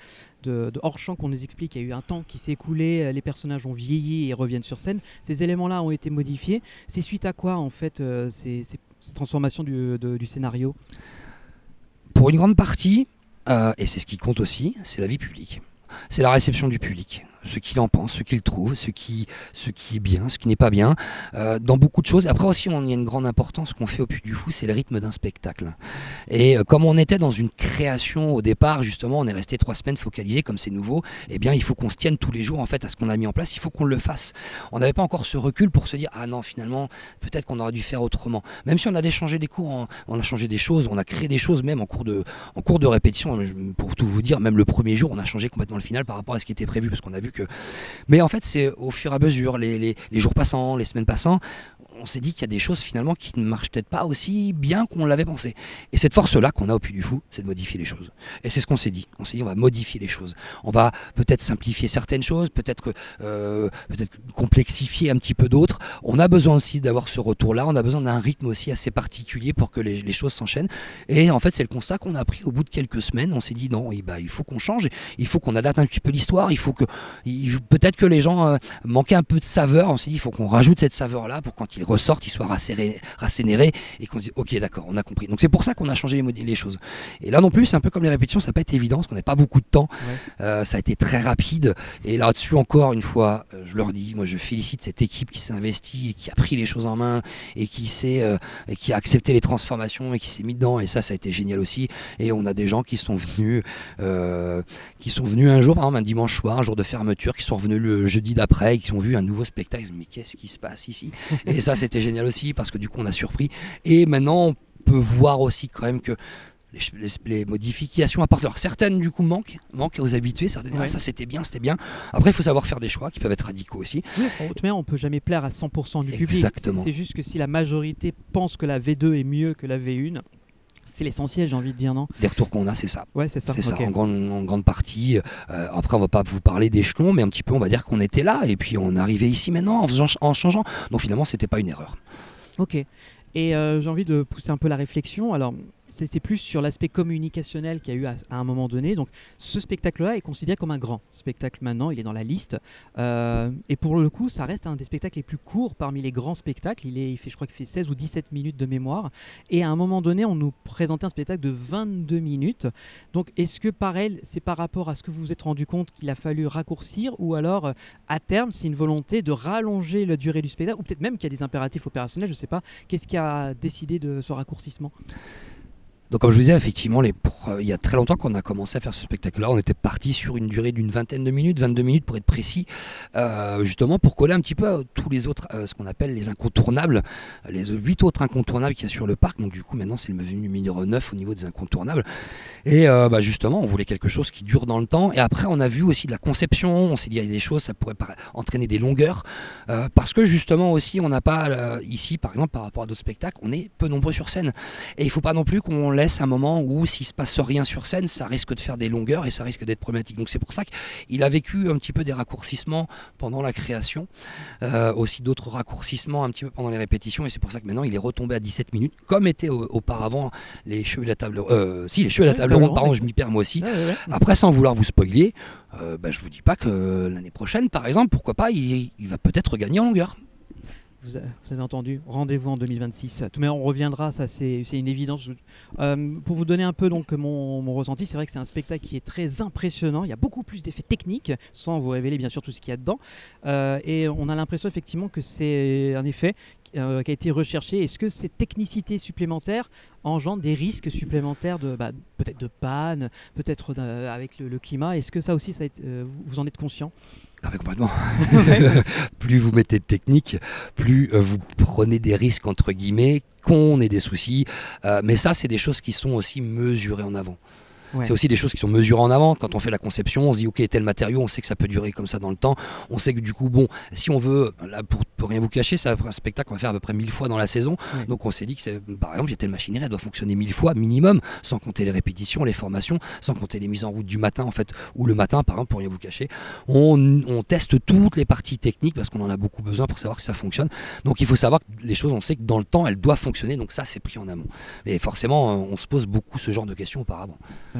hors-champ qu'on nous explique. Il y a eu un temps qui s'est écoulé, les personnages ont vieilli et reviennent sur scène. Ces éléments-là ont été modifiés. C'est suite à quoi, en fait, ces transformations du scénario? Pour une grande partie, et c'est ce qui compte aussi, c'est la vie publique. C'est la réception du public. Ce qu'il en pense, ce qu'il trouve, ce qui est bien, ce qui n'est pas bien, dans beaucoup de choses. Après aussi, il y a une grande importance qu'on fait au Puy du Fou, c'est le rythme d'un spectacle. Et comme on était dans une création au départ, justement, on est resté 3 semaines focalisé, comme c'est nouveau, eh bien il faut qu'on se tienne tous les jours en fait à ce qu'on a mis en place, il faut qu'on le fasse. On n'avait pas encore ce recul pour se dire, ah non, finalement, peut-être qu'on aurait dû faire autrement. Même si on a changé des cours, on a changé des choses, on a créé des choses même en cours de répétition. Pour tout vous dire, même le premier jour, on a changé complètement le final par rapport à ce qui était prévu, parce qu'on a vu que... Mais en fait, c'est au fur et à mesure, les jours passant, les semaines passant, on s'est dit qu'il y a des choses finalement qui ne marchent peut-être pas aussi bien qu'on l'avait pensé. Et cette force-là qu'on a au Puy du Fou, c'est de modifier les choses. Et c'est ce qu'on s'est dit. On s'est dit, on va modifier les choses. On va peut-être simplifier certaines choses, peut-être complexifier un petit peu d'autres. On a besoin aussi d'avoir ce retour-là. On a besoin d'un rythme aussi assez particulier pour que les choses s'enchaînent. Et en fait, c'est le constat qu'on a pris au bout de quelques semaines. On s'est dit, non, il faut qu'on change. Il faut qu'on adapte un petit peu l'histoire. Peut-être que les gens manquaient un peu de saveur. On s'est dit, il faut qu'on rajoute cette saveur-là pour quand ils ressortent, ils soient rassénérés et qu'on se dise ok d'accord, on a compris. Donc c'est pour ça qu'on a changé les choses. Et là non plus, c'est un peu comme les répétitions, ça n'a pas été évident parce qu'on n'a pas beaucoup de temps. Ça a été très rapide. Et là-dessus encore une fois, je leur dis, moi je félicite cette équipe qui s'est investie et qui a pris les choses en main et qui a accepté les transformations et qui s'est mis dedans. Et ça a été génial aussi. Et on a des gens qui sont venus un jour, par exemple un dimanche soir, un jour de fermeture, qui sont revenus le jeudi d'après et qui ont vu un nouveau spectacle. Mais qu'est-ce qui se passe ici? Et ça c'était génial aussi parce que du coup on a surpris. Et maintenant on peut voir aussi quand même que les modifications apportent. Alors certaines du coup manquent aux habitués, certaines, ça c'était bien. Après il faut savoir faire des choix qui peuvent être radicaux aussi. Oui, on peut jamais plaire à 100% du public. Exactement. C'est juste que si la majorité pense que la V2 est mieux que la V1, c'est l'essentiel, j'ai envie de dire, non? Des retours qu'on a, c'est ça. Ouais, c'est ça. C'est ça, en grande partie. Après, on va pas vous parler d'échelons, mais un petit peu, on va dire qu'on était là, et puis on arrivait ici maintenant en changeant. Donc finalement, c'était pas une erreur. Ok. Et j'ai envie de pousser un peu la réflexion. Alors, c'est plus sur l'aspect communicationnel qu'il y a eu à un moment donné. Donc, ce spectacle-là est considéré comme un grand spectacle maintenant. Il est dans la liste. Et pour le coup, ça reste un des spectacles les plus courts parmi les grands spectacles. Je crois qu'il fait 16 ou 17 minutes de mémoire. Et à un moment donné, on nous présentait un spectacle de 22 minutes. Donc, est-ce que pareil, c'est par rapport à ce que vous vous êtes rendu compte qu'il a fallu raccourcir, ou alors, à terme, c'est une volonté de rallonger la durée du spectacle, ou peut-être même qu'il y a des impératifs opérationnels, je ne sais pas. Qu'est-ce qui a décidé de ce raccourcissement ? Donc comme je vous disais, effectivement, il y a très longtemps qu'on a commencé à faire ce spectacle-là. On était parti sur une durée d'une vingtaine de minutes, 22 minutes pour être précis, justement pour coller un petit peu à tous les autres, ce qu'on appelle les incontournables, les 8 autres incontournables qu'il y a sur le parc. Donc du coup, maintenant, c'est le menu numéro 9 au niveau des incontournables. Et justement, on voulait quelque chose qui dure dans le temps. Et après, on a vu aussi de la conception. On s'est dit, il y a des choses, ça pourrait entraîner des longueurs. Parce que justement aussi, on n'a pas, ici, par exemple, par rapport à d'autres spectacles, on est peu nombreux sur scène. Et il ne faut pas non plus qu'on laisse un moment où s'il ne se passe rien sur scène, ça risque de faire des longueurs et ça risque d'être problématique. Donc c'est pour ça qu'il a vécu un petit peu des raccourcissements pendant la création, aussi d'autres raccourcissements un petit peu pendant les répétitions, et c'est pour ça que maintenant il est retombé à 17 minutes, comme étaient auparavant les Cheveux de la Table les Cheveux de la Table Ronde, pardon, je m'y perds moi aussi. Après, sans vouloir vous spoiler, je vous dis pas que l'année prochaine, par exemple, pourquoi pas, il va peut-être gagner en longueur. Vous avez entendu, rendez-vous en 2026. Mais on reviendra, ça c'est une évidence. Pour vous donner un peu donc mon ressenti, c'est vrai que c'est un spectacle qui est très impressionnant. Il y a beaucoup plus d'effets techniques, sans vous révéler bien sûr tout ce qu'il y a dedans. Et on a l'impression effectivement que c'est un effet qui a été recherché. Est-ce que ces technicités supplémentaires engendrent des risques supplémentaires peut-être de panne, peut-être avec le climat? Est-ce que ça aussi, vous en êtes conscient? Ah mais complètement. Plus vous mettez de technique, plus vous prenez des risques entre guillemets, qu'on ait des soucis. Mais ça, c'est des choses qui sont aussi mesurées en avant. Ouais. C'est aussi des choses qui sont mesurées en avant. Quand on fait la conception, on se dit ok, tel matériau, on sait que ça peut durer comme ça dans le temps. On sait que du coup, bon, si on veut, là pour rien vous cacher, c'est un spectacle qu'on va faire à peu près 1000 fois dans la saison. Ouais. Donc on s'est dit que par exemple, il y a telle machinerie, elle doit fonctionner 1000 fois minimum, sans compter les répétitions, les formations, sans compter les mises en route du matin en fait, ou le matin par exemple, pour rien vous cacher. On teste toutes les parties techniques parce qu'on en a beaucoup besoin pour savoir que ça fonctionne. Donc il faut savoir que les choses, on sait que dans le temps, elles doivent fonctionner. Donc ça, c'est pris en amont. Et forcément, on se pose beaucoup ce genre de questions auparavant.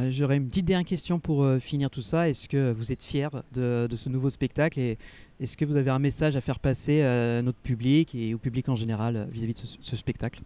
J'aurais une petite dernière question pour finir tout ça. Est-ce que vous êtes fiers de ce nouveau spectacle et est-ce que vous avez un message à faire passer à notre public et au public en général vis-à-vis de ce spectacle?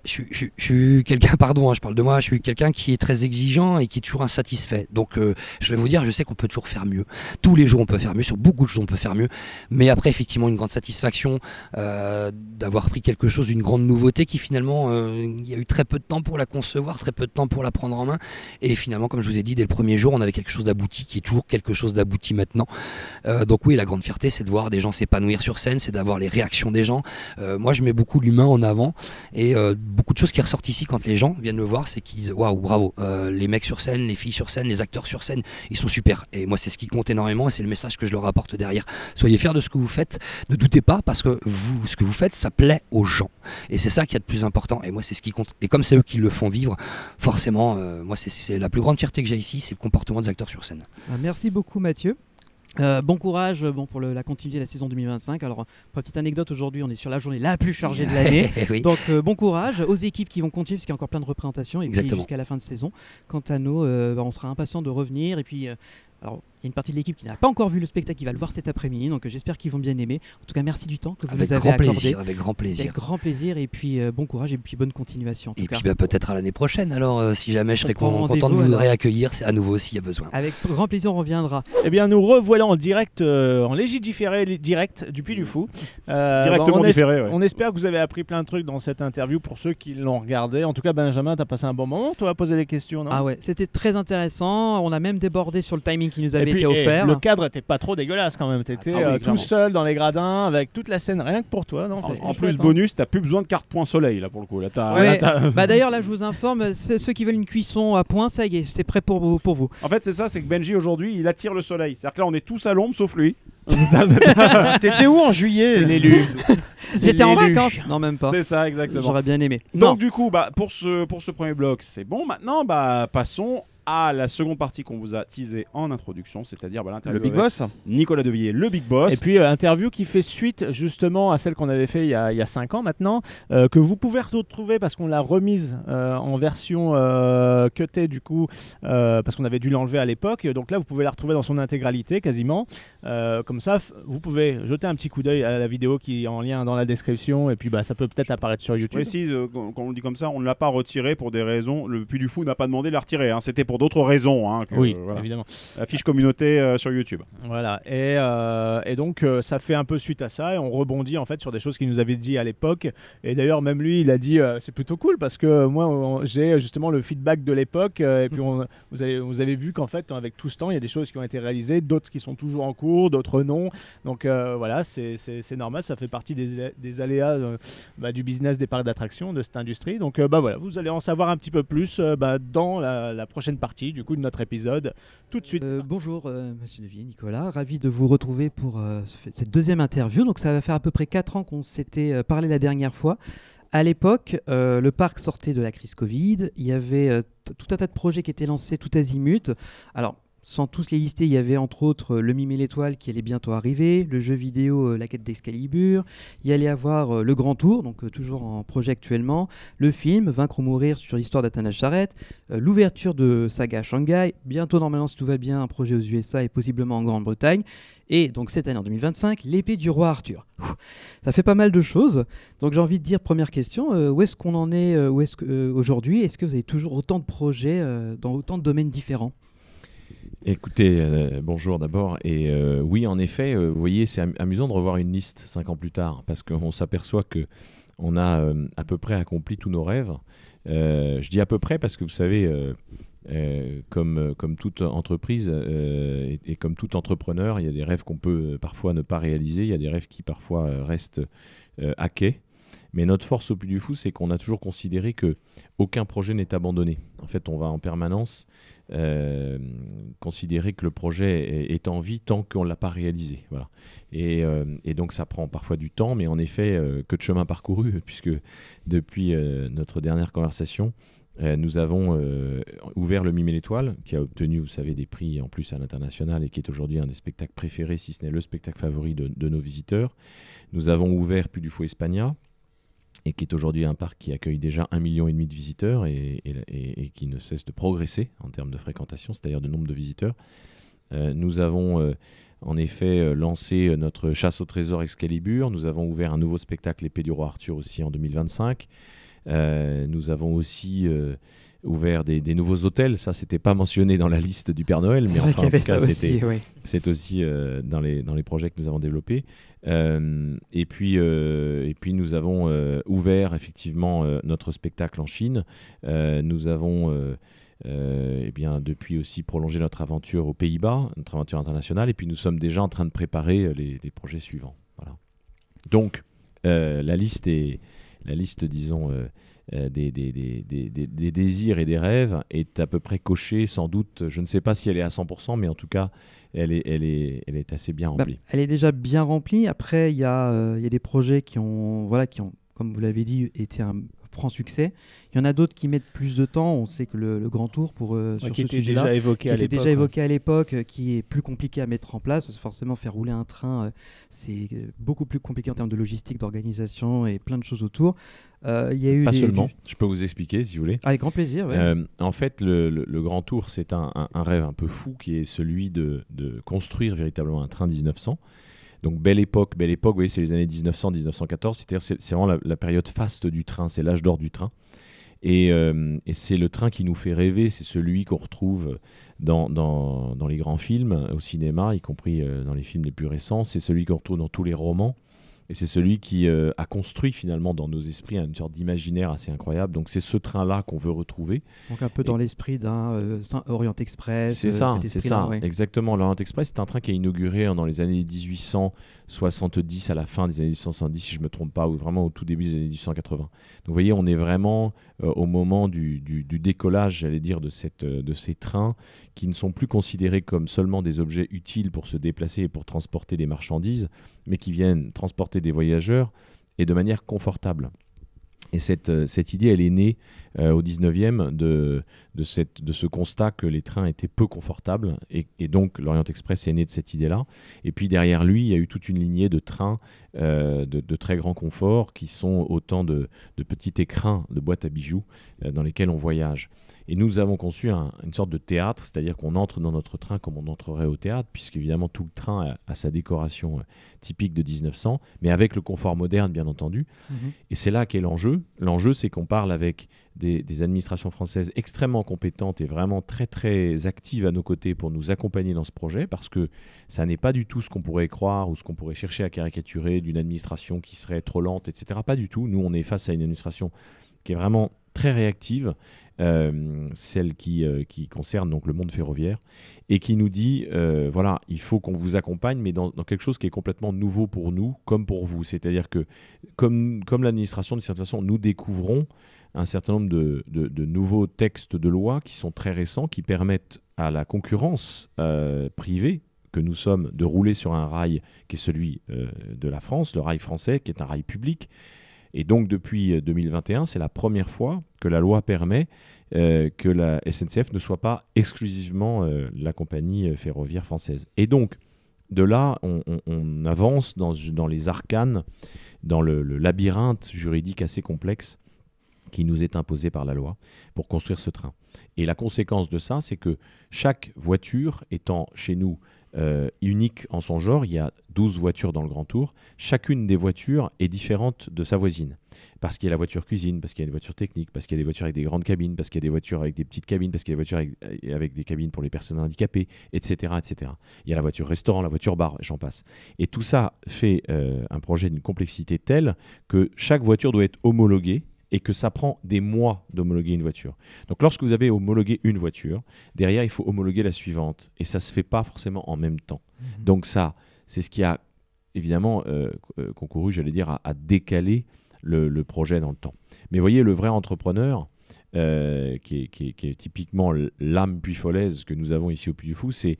Je suis quelqu'un, pardon, hein, je parle de moi, je suis quelqu'un qui est très exigeant et qui est toujours insatisfait. Donc je vais vous dire, je sais qu'on peut toujours faire mieux. Tous les jours on peut faire mieux, sur beaucoup de choses on peut faire mieux. Mais après effectivement une grande satisfaction d'avoir pris quelque chose, une grande nouveauté qui finalement, il y a eu très peu de temps pour la concevoir, très peu de temps pour la prendre en main. Et finalement, comme je vous ai dit, dès le premier jour, on avait quelque chose d'abouti, qui est toujours quelque chose d'abouti maintenant. Donc oui, la grande fierté, c'est de voir des gens s'épanouir sur scène, c'est d'avoir les réactions des gens. Moi je mets beaucoup l'humain en avant et beaucoup de choses qui ressortent ici quand les gens viennent me voir, c'est qu'ils disent waouh, bravo, les mecs sur scène, les filles sur scène, les acteurs sur scène, ils sont super. Et moi, c'est ce qui compte énormément et c'est le message que je leur apporte derrière. Soyez fiers de ce que vous faites, ne doutez pas parce que ce que vous faites, ça plaît aux gens. Et c'est ça qui est le plus important. Et moi, c'est ce qui compte. Et comme c'est eux qui le font vivre, forcément, moi, c'est la plus grande fierté que j'ai ici, c'est le comportement des acteurs sur scène. Merci beaucoup, Mathieu. Bon courage pour la continuité de la saison 2025. Alors, pour la petite anecdote, aujourd'hui on est sur la journée la plus chargée de l'année. Oui. Donc bon courage aux équipes qui vont continuer parce qu'il y a encore plein de représentations et puis jusqu'à la fin de saison. Quant à nous, on sera impatients de revenir et puis alors, il y a une partie de l'équipe qui n'a pas encore vu le spectacle, qui va le voir cet après-midi, donc j'espère qu'ils vont bien aimer. En tout cas, merci du temps que vous nous avez accordé. Avec grand plaisir. Avec grand plaisir, et puis bon courage et puis bonne continuation. Et puis peut-être à l'année prochaine, alors si jamais je serai content de vous réaccueillir, c'est à nouveau s'il y a besoin. Avec grand plaisir, on reviendra. Eh bien, nous revoilà en direct, en légiféré direct du Puy du Fou. Directement différé, ouais. On espère que vous avez appris plein de trucs dans cette interview pour ceux qui l'ont regardé. En tout cas, Benjamin, tu as passé un bon moment, toi, à poser des questions, non? Ah ouais, c'était très intéressant. On a même débordé sur le timing qui nous avait été offert. Le cadre était pas trop dégueulasse quand même. T'étais tout seul dans les gradins avec toute la scène, rien que pour toi. Non, en plus, bonus, t'as plus besoin de carte point soleil là pour le coup. Là, d'ailleurs, là, je vous informe, ceux qui veulent une cuisson à point, ça y est, c'est prêt pour vous. En fait, c'est ça, c'est que Benji aujourd'hui, il attire le soleil. C'est-à-dire que là, on est tous à l'ombre sauf lui. T'étais où en juillet? C'est l'élu. J'étais en vacances. Non, même pas. C'est ça, exactement. J'aurais bien aimé. Donc du coup, pour ce premier bloc, c'est bon. Maintenant, passons à la seconde partie qu'on vous a teasée en introduction, c'est-à-dire l'interview le Big Boss, Nicolas Devilliers, le Big Boss. Et puis interview qui fait suite justement à celle qu'on avait fait il y a 5 ans maintenant, que vous pouvez retrouver parce qu'on l'a remise en version cutée du coup, parce qu'on avait dû l'enlever à l'époque. Donc là, vous pouvez la retrouver dans son intégralité quasiment. Comme ça, vous pouvez jeter un petit coup d'œil à la vidéo qui est en lien dans la description et puis ça peut peut-être apparaître sur YouTube. Je précise, quand on le dit comme ça, on ne l'a pas retiré pour des raisons. Le Puy du Fou n'a pas demandé de la retirer. Hein. C'était pour d'autres raisons. Hein, Oui, voilà. évidemment. La fiche communauté sur YouTube. Voilà, et donc ça fait un peu suite à ça, et on rebondit en fait sur des choses qu'il nous avait dit à l'époque. Et d'ailleurs, même lui, il a dit c'est plutôt cool parce que moi, j'ai justement le feedback de l'époque, et puis vous avez vu qu'en fait, avec tout ce temps, il y a des choses qui ont été réalisées, d'autres qui sont toujours en cours, d'autres non. Donc voilà, c'est normal, ça fait partie des aléas du business des parcs d'attractions, de cette industrie. Donc voilà, vous allez en savoir un petit peu plus dans la prochaine partie du coup de notre épisode. Tout de suite. Bonjour Monsieur Nevier, Nicolas, ravi de vous retrouver pour cette deuxième interview. Donc ça va faire à peu près 4 ans qu'on s'était parlé la dernière fois. À l'époque, le parc sortait de la crise Covid, il y avait tout un tas de projets qui étaient lancés tout azimut. Alors, sans tous les lister, il y avait entre autres le Mime et l'étoile qui allait bientôt arriver, le jeu vidéo La quête d'Excalibur, il y allait avoir le Grand Tour, donc toujours en projet actuellement, le film Vaincre ou mourir sur l'histoire d'Athanase Charrette, l'ouverture de Saga Shanghai, bientôt normalement si tout va bien un projet aux USA et possiblement en Grande-Bretagne, et donc cette année en 2025, l'épée du roi Arthur. Ça fait pas mal de choses, donc j'ai envie de dire première question, où est-ce qu'on en est aujourd'hui? Est-ce que vous avez toujours autant de projets dans autant de domaines différents? Écoutez, bonjour d'abord. Et oui, en effet, vous voyez, c'est amusant de revoir une liste 5 ans plus tard, parce qu'on s'aperçoit qu'on a à peu près accompli tous nos rêves. Je dis à peu près parce que vous savez, comme toute entreprise et comme tout entrepreneur, il y a des rêves qu'on peut parfois ne pas réaliser, il y a des rêves qui parfois restent à quai. Mais notre force au Puy du Fou, c'est qu'on a toujours considéré qu'aucun projet n'est abandonné. En fait, on va en permanence considérer que le projet est en vie tant qu'on ne l'a pas réalisé. Voilà. Et donc, ça prend parfois du temps, mais en effet, que de chemin parcouru, puisque depuis notre dernière conversation, nous avons ouvert le Mime et l'étoile, qui a obtenu, vous savez, des prix en plus à l'international et qui est aujourd'hui un des spectacles préférés, si ce n'est le spectacle favori de nos visiteurs. Nous avons ouvert Puy du Fou Espagna, et qui est aujourd'hui un parc qui accueille déjà 1,5 million de visiteurs et qui ne cesse de progresser en termes de fréquentation, c'est-à-dire de nombre de visiteurs. Nous avons en effet lancé notre chasse au trésor Excalibur. Nous avons ouvert un nouveau spectacle, l'épée du roi Arthur, aussi en 2025. Nous avons aussi ouvert des nouveaux hôtels. Ça, c'était pas mentionné dans la liste du Père Noël, mais enfin, en tout cas, c'est aussi dans les projets que nous avons développés. Et puis nous avons ouvert effectivement notre spectacle en Chine. Nous avons depuis aussi prolongé notre aventure aux Pays-Bas, notre aventure internationale. Et puis nous sommes déjà en train de préparer les projets suivants. Voilà. Donc, la liste, disons, des désirs et des rêves est à peu près cochée, sans doute. Je ne sais pas si elle est à 100%, mais en tout cas, elle est assez bien remplie. Elle est déjà bien remplie. Après, il y a des projets qui ont, comme vous l'avez dit, été un franc succès. Il y en a d'autres qui mettent plus de temps. On sait que le Grand Tour, sur qui ce était sujet-là, déjà évoqué à l'époque, qui est plus compliqué à mettre en place. Parce que forcément, faire rouler un train, c'est beaucoup plus compliqué en termes de logistique, d'organisation et plein de choses autour. Il y a eu pas seulement, je peux vous expliquer si vous voulez. Avec grand plaisir. Ouais. En fait, le Grand Tour, c'est un rêve un peu fou qui est celui de construire véritablement un train 1900. Donc belle époque, vous voyez, c'est les années 1900-1914, c'est vraiment la période faste du train, c'est l'âge d'or du train. Et c'est le train qui nous fait rêver, c'est celui qu'on retrouve dans les grands films, au cinéma, y compris dans les films les plus récents, c'est celui qu'on retrouve dans tous les romans. Et c'est celui qui a construit finalement dans nos esprits une sorte d'imaginaire assez incroyable. Donc c'est ce train-là qu'on veut retrouver. Donc un peu dans l'esprit d'un Orient Express. C'est ça, ouais. Exactement. L'Orient Express, c'est un train qui a inauguré dans les années 1870, à la fin des années 1870, si je ne me trompe pas, ou vraiment au tout début des années 1880. Donc vous voyez, on est vraiment au moment du décollage, j'allais dire, de ces trains qui ne sont plus considérés comme seulement des objets utiles pour se déplacer et pour transporter des marchandises, mais qui viennent transporter des voyageurs et de manière confortable. Et cette idée, elle est née au 19e de ce constat que les trains étaient peu confortables. Et donc, l'Orient Express est né de cette idée-là. Et puis, derrière lui, il y a eu toute une lignée de trains de très grand confort qui sont autant de petits écrins de boîtes à bijoux dans lesquels on voyage. Et nous avons conçu une sorte de théâtre, c'est-à-dire qu'on entre dans notre train comme on entrerait au théâtre, puisqu'évidemment tout le train a sa décoration typique de 1900, mais avec le confort moderne, bien entendu. Et c'est là qu'est l'enjeu. L'enjeu, c'est qu'on parle avec des administrations françaises extrêmement compétentes et vraiment très, très actives à nos côtés pour nous accompagner dans ce projet, parce que ça n'est pas du tout ce qu'on pourrait croire ou ce qu'on pourrait chercher à caricaturer d'une administration qui serait trop lente, etc. Pas du tout. Nous, on est face à une administration qui est vraiment très réactive, celle qui concerne donc le monde ferroviaire, et qui nous dit, voilà, il faut qu'on vous accompagne, mais dans quelque chose qui est complètement nouveau pour nous, comme pour vous. C'est-à-dire que, comme l'administration, d'une certaine façon, nous découvrons un certain nombre de nouveaux textes de loi qui sont très récents, qui permettent à la concurrence privée que nous sommes de rouler sur un rail qui est celui de la France, le rail français, qui est un rail public. Et donc, depuis 2021, c'est la première fois que la loi permet que la SNCF ne soit pas exclusivement la compagnie ferroviaire française. Et donc, de là, on avance dans les arcanes, dans le labyrinthe juridique assez complexe qui nous est imposé par la loi pour construire ce train. Et la conséquence de ça, c'est que chaque voiture étant chez nous unique en son genre, il y a 12 voitures dans le Grand Tour, chacune des voitures est différente de sa voisine. Parce qu'il y a la voiture cuisine, parce qu'il y a une voiture technique, parce qu'il y a des voitures avec des grandes cabines, parce qu'il y a des voitures avec des petites cabines, parce qu'il y a des voitures avec des cabines pour les personnes handicapées, etc., etc. Il y a la voiture restaurant, la voiture bar, j'en passe. Et tout ça fait un projet d'une complexité telle que chaque voiture doit être homologuée, et que ça prend des mois d'homologuer une voiture. Donc lorsque vous avez homologué une voiture, derrière il faut homologuer la suivante. Et ça ne se fait pas forcément en même temps. Donc ça, c'est ce qui a évidemment concouru, j'allais dire, à décaler le projet dans le temps. Mais voyez, le vrai entrepreneur, qui est typiquement l'âme puy-folaise que nous avons ici au Puy du Fou, c'est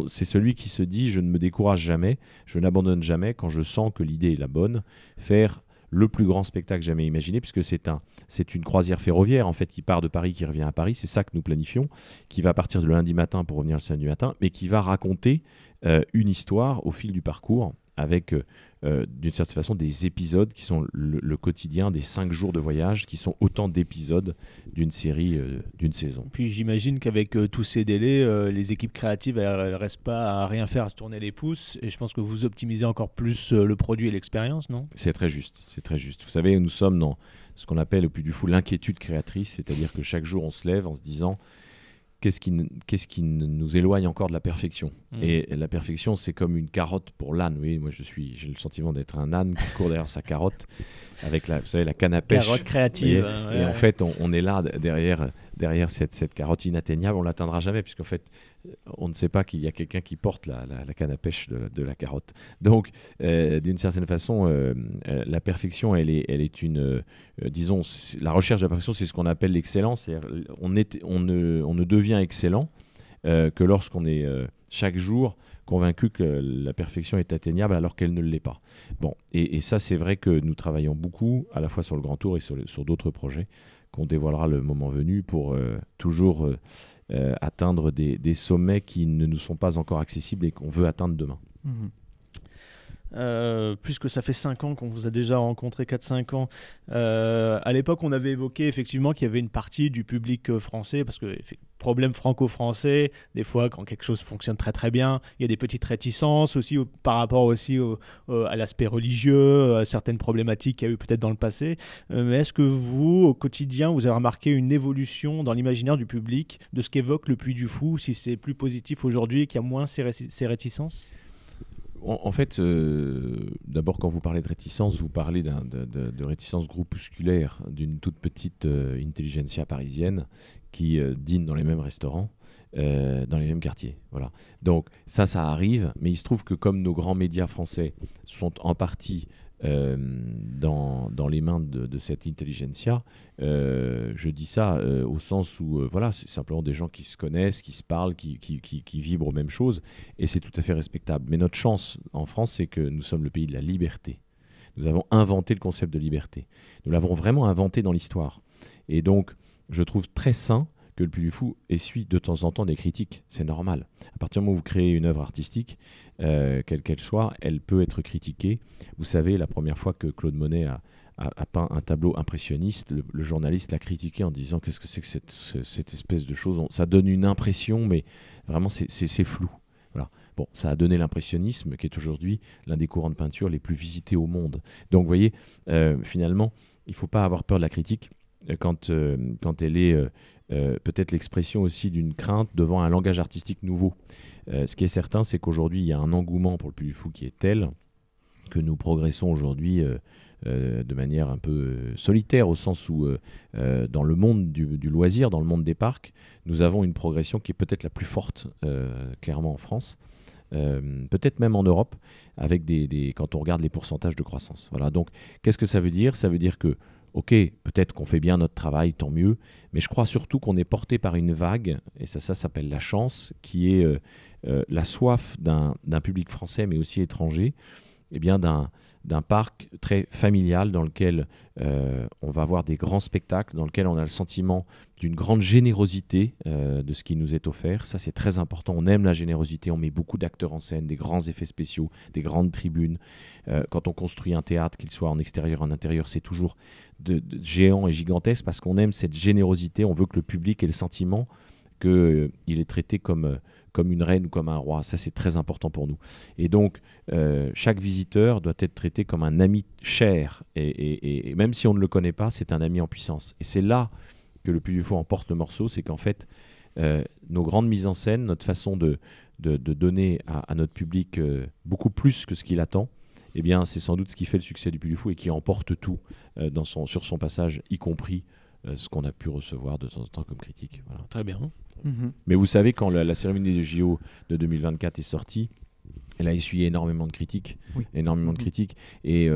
celui qui se dit « je ne me décourage jamais, je n'abandonne jamais quand je sens que l'idée est la bonne ». Faire le plus grand spectacle jamais imaginé, puisque c'est une croisière ferroviaire, en fait, qui part de Paris, qui revient à Paris, c'est ça que nous planifions, qui va partir le lundi matin pour revenir le samedi matin, mais qui va raconter une histoire au fil du parcours, avec d'une certaine façon des épisodes qui sont le quotidien des 5 jours de voyage, qui sont autant d'épisodes d'une série, d'une saison. Puis j'imagine qu'avec tous ces délais, les équipes créatives, elles ne restent pas à rien faire, à se tourner les pouces, et je pense que vous optimisez encore plus le produit et l'expérience, non ? C'est très juste, c'est très juste. Vous savez, nous sommes dans ce qu'on appelle au Puy du Fou l'inquiétude créatrice, c'est-à-dire que chaque jour on se lève en se disant qu'est-ce qui nous éloigne encore de la perfection. Et la perfection, c'est comme une carotte pour l'âne. Oui, moi, j'ai le sentiment d'être un âne qui court derrière sa carotte avec vous savez, la canne à pêche. Carotte créative. Et en fait, on est là derrière cette carotte inatteignable. On ne l'atteindra jamais, puisqu'en fait, on ne sait pas qu'il y a quelqu'un qui porte la canne à pêche de la carotte. Donc, d'une certaine façon, la perfection, elle est une... disons, la recherche de la perfection, c'est ce qu'on appelle l'excellence. On ne devient excellent que lorsqu'on est chaque jour convaincu que la perfection est atteignable alors qu'elle ne l'est pas. Bon, et ça, c'est vrai que nous travaillons beaucoup, à la fois sur le Grand Tour et sur d'autres projets qu'on dévoilera le moment venu pour toujours atteindre des sommets qui ne nous sont pas encore accessibles et qu'on veut atteindre demain. Puisque ça fait 5 ans qu'on vous a déjà rencontré, 4-5 ans, à l'époque on avait évoqué effectivement qu'il y avait une partie du public français, parce que problème franco-français, des fois quand quelque chose fonctionne très très bien, il y a des petites réticences aussi par rapport aussi à l'aspect religieux, à certaines problématiques qu'il y a eu peut-être dans le passé, mais est-ce que vous, au quotidien, vous avez remarqué une évolution dans l'imaginaire du public de ce qu'évoque le Puy du Fou, si c'est plus positif aujourd'hui et qu'il y a moins ces réticences ? En fait, d'abord, quand vous parlez de réticence, vous parlez de réticence groupusculaire d'une toute petite intelligentsia parisienne qui dîne dans les mêmes restaurants, dans les mêmes quartiers. Voilà. Donc ça arrive, mais il se trouve que comme nos grands médias français sont en partie dans les mains de cette intelligentsia, je dis ça au sens où voilà, c'est simplement des gens qui se connaissent, qui se parlent, qui vibrent aux mêmes choses, et c'est tout à fait respectable. Mais notre chance en France, c'est que nous sommes le pays de la liberté. Nous avons inventé le concept de liberté. Nous l'avons vraiment inventé dans l'histoire. Et donc, je trouve très sain que le Puy du Fou essuie de temps en temps des critiques. C'est normal. À partir du moment où vous créez une œuvre artistique, quelle qu'elle soit, elle peut être critiquée. Vous savez, la première fois que Claude Monet a peint un tableau impressionniste, le journaliste l'a critiqué en disant qu'est-ce que c'est que cette espèce de chose. Ça donne une impression, mais vraiment c'est flou. Voilà. Bon, ça a donné l'impressionnisme, qui est aujourd'hui l'un des courants de peinture les plus visités au monde. Donc, vous voyez, finalement, il ne faut pas avoir peur de la critique quand elle est peut-être l'expression aussi d'une crainte devant un langage artistique nouveau. Ce qui est certain, c'est qu'aujourd'hui, il y a un engouement pour le Puy du Fou qui est tel que nous progressons aujourd'hui de manière un peu solitaire, au sens où dans le monde du loisir, dans le monde des parcs, nous avons une progression qui est peut-être la plus forte, clairement en France, peut-être même en Europe, avec quand on regarde les pourcentages de croissance. Voilà. Donc, qu'est-ce que ça veut dire ? Ça veut dire que, ok, peut-être qu'on fait bien notre travail, tant mieux, mais je crois surtout qu'on est porté par une vague, et ça s'appelle la chance, qui est la soif d'un public français, mais aussi étranger, eh bien d'un parc très familial dans lequel on va avoir des grands spectacles, dans lequel on a le sentiment d'une grande générosité de ce qui nous est offert. Ça, c'est très important. On aime la générosité, on met beaucoup d'acteurs en scène, des grands effets spéciaux, des grandes tribunes. Quand on construit un théâtre, qu'il soit en extérieur ou en intérieur, c'est toujours de géant et gigantesque parce qu'on aime cette générosité. On veut que le public ait le sentiment qu'il est traité comme une reine ou comme un roi. Ça, c'est très important pour nous. Et donc, chaque visiteur doit être traité comme un ami cher. Et même si on ne le connaît pas, c'est un ami en puissance. Et c'est là que le Puy du Fou emporte le morceau. C'est qu'en fait, nos grandes mises en scène, notre façon de donner à notre public beaucoup plus que ce qu'il attend, eh bien, c'est sans doute ce qui fait le succès du Puy du Fou et qui emporte tout sur son passage, y compris ce qu'on a pu recevoir de temps en temps comme critique. Voilà. Très bien. Mais vous savez, quand la cérémonie des JO de 2024 est sortie, elle a essuyé énormément de critiques. Oui. Énormément de critiques. Et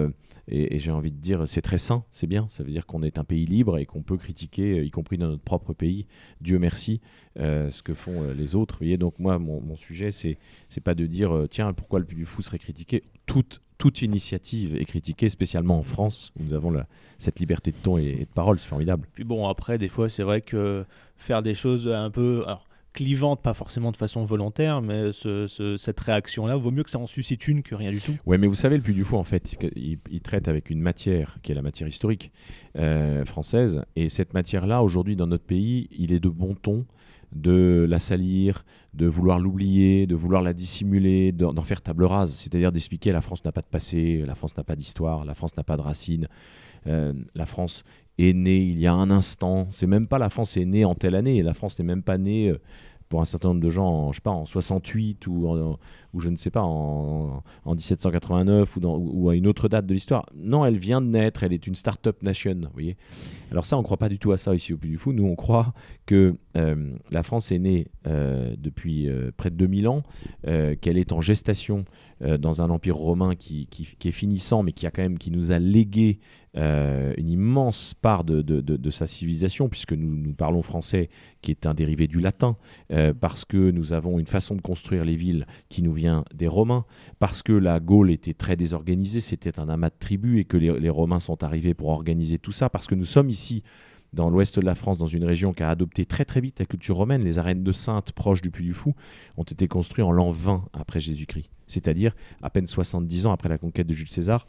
j'ai envie de dire, c'est très sain, c'est bien. Ça veut dire qu'on est un pays libre et qu'on peut critiquer, y compris dans notre propre pays, Dieu merci, ce que font les autres. Vous voyez, donc moi, mon sujet, c'est pas de dire, tiens, pourquoi le Puy du Fou serait critiqué. Toute initiative est critiquée, spécialement en France, où nous avons cette liberté de ton et de parole, c'est formidable. Puis bon, après, des fois, c'est vrai que faire des choses un peu clivantes, pas forcément de façon volontaire, mais cette réaction-là, vaut mieux que ça en suscite une que rien du tout. Ouais, mais vous savez, le Puy du Fou, en fait, il traite avec une matière qui est la matière historique française, et cette matière-là, aujourd'hui, dans notre pays, il est de bon ton de la salir, de vouloir l'oublier, de vouloir la dissimuler, d'en faire table rase, c'est-à-dire d'expliquer la France n'a pas de passé, la France n'a pas d'histoire, la France n'a pas de racines, la France est née il y a un instant, c'est même pas la France est née en telle année, la France n'est même pas née pour un certain nombre de gens, je sais pas, en 68 ou je ne sais pas, en 1789 ou à une autre date de l'histoire. Non, elle vient de naître, elle est une start-up nation, vous voyez. Alors ça, on ne croit pas du tout à ça ici au Puy du Fou. Nous, on croit que la France est née depuis près de 2000 ans, qu'elle est en gestation dans un empire romain qui est finissant, mais qui nous a légué une immense part de sa civilisation, puisque nous parlons français, qui est un dérivé du latin, parce que nous avons une façon de construire les villes qui nous vient des Romains, parce que la Gaule était très désorganisée, c'était un amas de tribus, et que les Romains sont arrivés pour organiser tout ça, parce que nous sommes ici, dans l'ouest de la France, dans une région qui a adopté très très vite la culture romaine. Les arènes de Saintes, proches du Puy du Fou, ont été construites en l'an 20 après Jésus-Christ, c'est-à-dire à peine 70 ans après la conquête de Jules César,